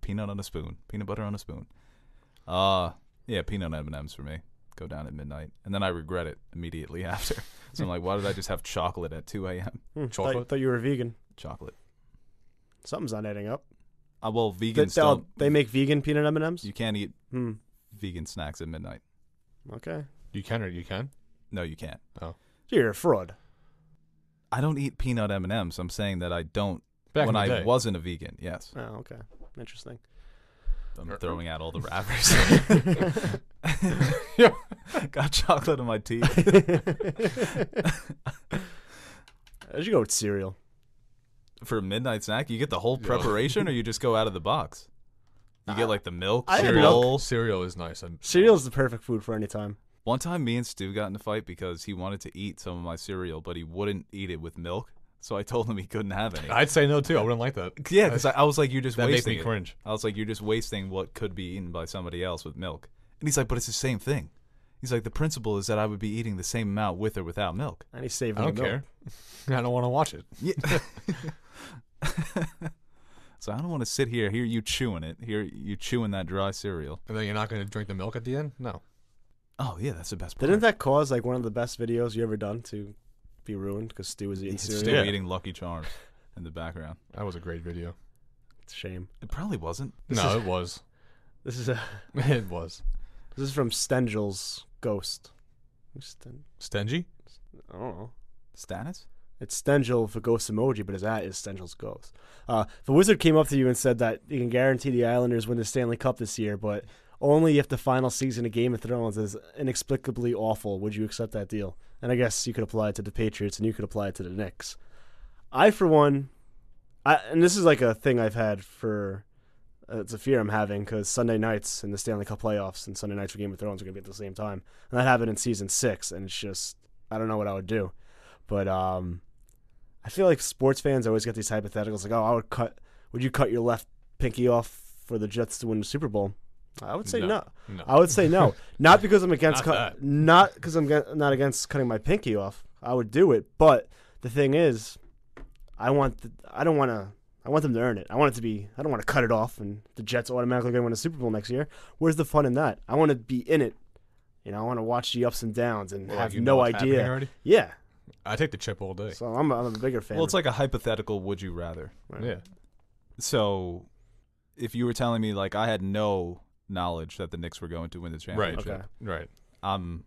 peanut on a spoon. Peanut butter on a spoon. Yeah, peanut M&Ms for me. Go down at midnight. And then I regret it immediately after. So I'm like, why did I just have chocolate at 2 a.m.? Chocolate? Thought you were vegan. Chocolate. Something's not adding up. Well, vegans don't. They make vegan peanut M&Ms? You can't eat vegan snacks at midnight. Okay. You can or you can? No, you can't. Oh. You're a fraud. I don't eat peanut M&Ms. I'm saying that I don't Back when in the I day. wasn't a vegan. Yes. Oh, okay. Interesting. I'm throwing out all the rappers. Got chocolate in my teeth. I should go with cereal. For a midnight snack, you get the whole preparation, or you just go out of the box? You get like the milk, I had cereal. Cereal is nice. Cereal is the perfect food for any time. One time, me and Stu got in a fight because he wanted to eat some of my cereal, but he wouldn't eat it with milk. So I told him he couldn't have any. I'd say no too. I wouldn't like that. Yeah, because I was like, "You're just That makes wasting me it." cringe. I was like, "You're just wasting what could be eaten by somebody else with milk." And he's like, "But it's the same thing." He's like, "The principle is that I would be eating the same amount with or without milk." And he's saving I don't the milk. care. I don't want to watch it. Yeah. So I don't want to sit here, hear you chewing it, hear you chewing that dry cereal. And then you're not going to drink the milk at the end? No. Oh yeah, that's the best part. Didn't that cause like one of the best videos you ever done to be ruined because Stu was eating cereal? Stu Yeah. eating Lucky Charms in the background? That was a great video. It's a shame. It probably wasn't. No, it was. This is It was. this is from Stengel's Ghost. Stingy? I don't know. Stannis? It's Stengel for ghost emoji, but his at is Stengel's Ghost. The Wizard came up to you and said that you can guarantee the Islanders win the Stanley Cup this year, but only if the final season of Game of Thrones is inexplicably awful. Would you accept that deal? And I guess you could apply it to the Patriots and you could apply it to the Knicks. I, for one, and this is like a thing I've had for, it's a fear I'm having because Sunday nights in the Stanley Cup playoffs and Sunday nights for Game of Thrones are going to be at the same time. And that happened in season 6, and it's just, I don't know what I would do. But I feel like sports fans always get these hypotheticals like, oh, would you cut your left pinky off for the Jets to win the Super Bowl? I would say no. I would say no. Not because I'm against not because I'm not against cutting my pinky off. I would do it, but the thing is, I want them to earn it. I want it to be. I don't want to cut it off and the Jets automatically going to win a Super Bowl next year. Where's the fun in that? I want to be in it. You know, I want to watch the ups and downs and have no idea. Yeah. I take the chip all day. So I'm a bigger fan. Well, it's like a hypothetical would you rather. Right. Yeah. So if you were telling me like I had no knowledge that the Knicks were going to win the championship, Okay. Right. I'm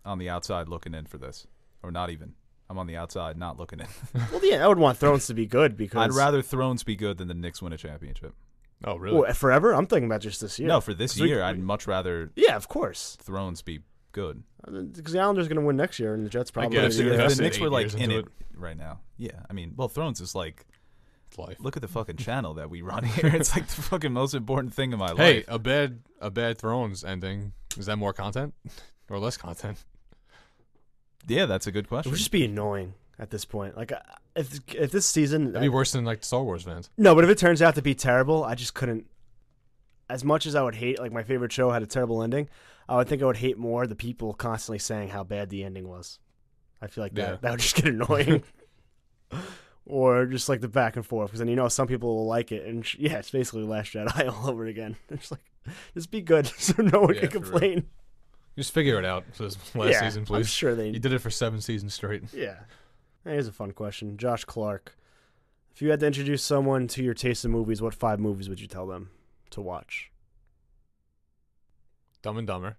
on the outside looking in for this. Or not even. I'm on the outside not looking in. Well, yeah, I would want Thrones to be good because I'd rather Thrones be good than the Knicks win a championship. Oh, really? Well, forever. I'm thinking about just this year. No, for this year, I'd much rather Yeah, of course. Thrones be good. Because the Islanders are going to win next year, and the Jets probably. guess If you the invested Knicks 8 were like years in into it right now, yeah. I mean, well, Thrones is like, It's life. look at the fucking channel that we run here. It's like the fucking most important thing in my Hey, life. a bad Thrones ending. Is that more content or less content? Yeah, that's a good It question. would just be annoying at this point. Like, if this season, That'd be worse than like the Star Wars fans. no, but if it turns out to be terrible, I just couldn't. As much as I would hate, like my favorite show had a terrible ending, I would think I would hate more the people constantly saying how bad the ending was. I feel like that would just get annoying. Or just like the back and forth, because then you know some people will like it, and yeah, it's basically Last Jedi all over again. It's like, just be good, so no one can for real. complain. Just figure it out for this last season, please. I'm sure they. You did it for 7 seasons straight. Yeah. Here's a fun question, Josh Clark. If you had to introduce someone to your taste in movies, what 5 movies would you tell them to watch? Dumb and Dumber.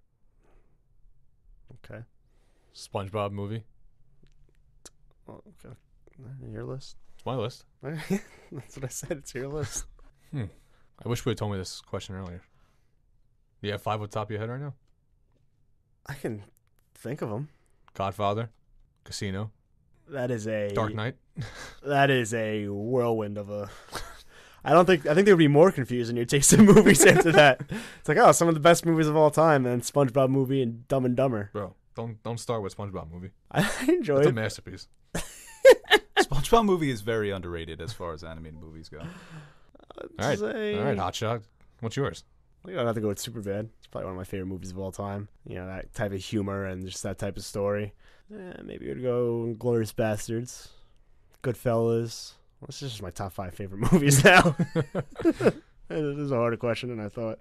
Okay. SpongeBob movie. Oh, okay. Your list. It's my list. That's what I said. It's your list. I wish we had told me this question earlier. Do you have 5 at the top of your head right now? I can think of them. Godfather, Casino, That is a Dark Knight. That is a whirlwind of a. I think they would be more confused in your taste in movies after that. It's like, oh, some of the best movies of all time, and SpongeBob movie and Dumb and Dumber. Bro, don't start with SpongeBob movie. I enjoy It's a it. masterpiece. SpongeBob movie is very underrated as far as animated movies go. All right, Hotshot. What's yours? I don't have to go with Superbad. It's probably one of my favorite movies of all time. You know, that type of humor and just that type of story. Maybe we'd go Glorious Bastards, Goodfellas. Well, this is just my top 5 favorite movies now. This is a harder question than I thought.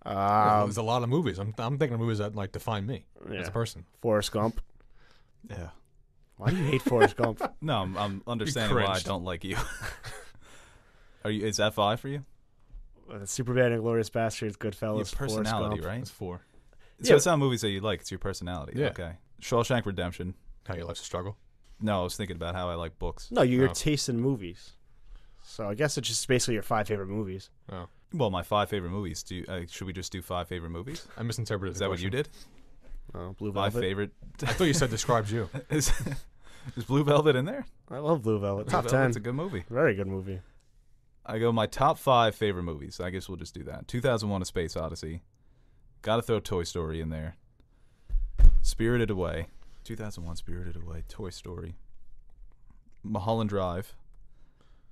There's a lot of movies. I'm thinking of movies that like define me as a person. Forrest Gump. Yeah. Why do you hate Forrest Gump? No, I'm understanding why I cringed. don't like you. Is that 5 for you? Superbad and Glorious Bastards, Goodfellas, Your personality, Forrest right? It's 4. So Yeah. it's not movies that you like. It's your personality. Yeah. Okay. Shawshank Redemption. How your life's a struggle. No, I was thinking about how I like books. Gump. No, your Oh. taste in movies. So I guess it's just basically your 5 favorite movies. Oh, Well, my 5 favorite movies. Should we just do 5 favorite movies? I misinterpreted. Is the that what you question. did? Blue 5 Velvet. favorite. I thought you said describes you. is Blue Velvet in there? I love Blue Velvet. Top Blue 10. Velvet's a good movie. Very good movie. I go my top 5 favorite movies. I guess we'll just do that. 2001: A Space Odyssey. Got to throw Toy Story in there. Spirited Away. 2001: Spirited Away. Toy Story. Mulholland Drive.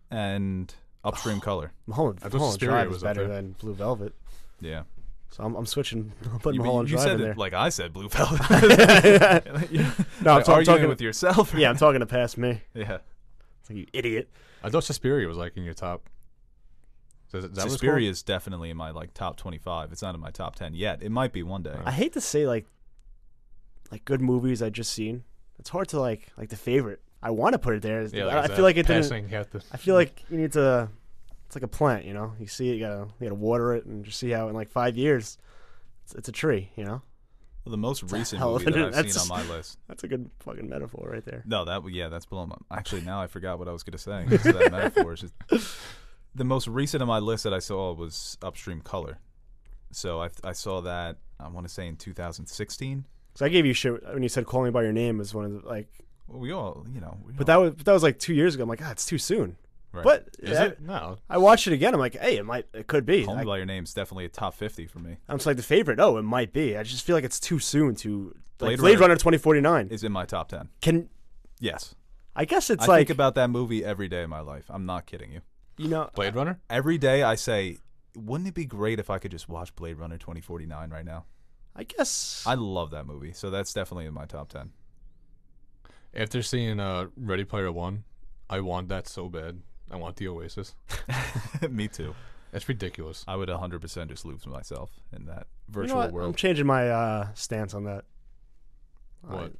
And Upstream Color. Mulholland I thought Mulholland Suspiria Drive is was up better there. than Blue Velvet. Yeah. So I'm switching. I'm putting You Mulholland Drive said in it there. like I said Blue Velvet. No, I'm arguing talking with yourself. Yeah, I'm talking to past me. Yeah. It's like, you idiot. I thought Suspiria was like in your top. Is that what it's Suspiria is definitely in my top 25. It's not in my top 10 yet. It might be one day. I hate to say like good movies I just seen. It's hard to like the favorite. I want to put it there. called? Yeah, I feel like it didn't. passing. You have to. I feel like you need to. It's like a plant, you know. You see it, you gotta water it, and just see how in like 5 years, it's a tree, you know. Well, the most recent hell movie of that an- I've that's seen on my list. That's a good fucking metaphor right there. No, that's blown my. Actually, now I forgot what I was going to say. It's that metaphor. It's just, the most recent on my list that I saw was Upstream Color. So I saw that, I want to say in 2016. So I gave you shit when you said "Call Me by Your Name" is one of the like. Well, we all. But that was like 2 years ago. I'm like, God, it's too soon. Right. But Is yeah, it? No. I watched it again. I'm like, hey, it could be. Call Me by Your Name is definitely a top 50 for me. I'm just like the favorite. Oh, it might be. I just feel like it's too soon to like Blade Blade Runner Runner 2049. Is in my top 10. Can Yes. I guess it's I like think about that movie every day of my life. I'm not kidding you. you know Blade Runner. Every day I say, wouldn't it be great if I could just watch Blade Runner 2049 right now? I guess I love that movie, so that's definitely in my top 10. After seeing Ready Player One, I want that so bad. I want the Oasis. Me too. That's ridiculous. I would 100% just lose myself in that you virtual know what? I'm world. changing my stance on that. What?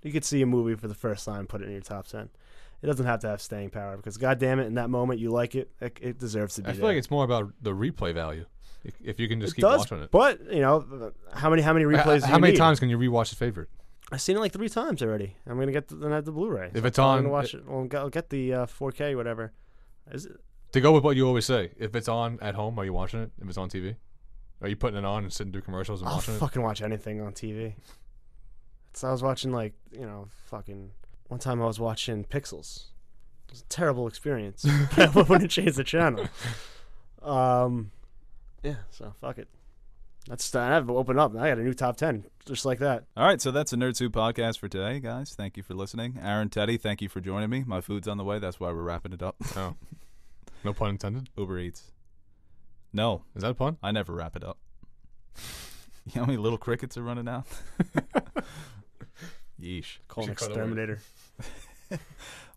You could see a movie for the first time, put it in your top 10. It doesn't have to have staying power because, goddamn it, in that moment you like it, it deserves to be. I feel there. like it's more about the replay value. If you can just It keep does, watching it. but you know, how many replays? do How you many need? times can you rewatch the favorite? I've seen it like 3 times already. I'm gonna get the Blu-ray. If it's I'm on- gonna watch it. Well, I'll get the 4K, whatever. Is it? To go with what you always say, if it's on at home, are you watching it? If it's on TV, are you putting it on and sitting through commercials and I'll watching it? fucking watch anything on TV. So I was watching fucking. One time I was watching Pixels. It was a terrible experience. I wouldn't change the channel. Yeah. So fuck it. I've opened up. I got a new top 10 just like that. All right, so that's the Nerd Soup podcast for today, guys. Thank you for listening. Aaron, Teddy, thank you for joining me. My food's on the way. That's why we're wrapping it up. Oh. No pun intended. Uber Eats. No, Is that a pun? I never wrap it up. You know how many little crickets are running out? Yeesh. Call an should cut away. exterminator.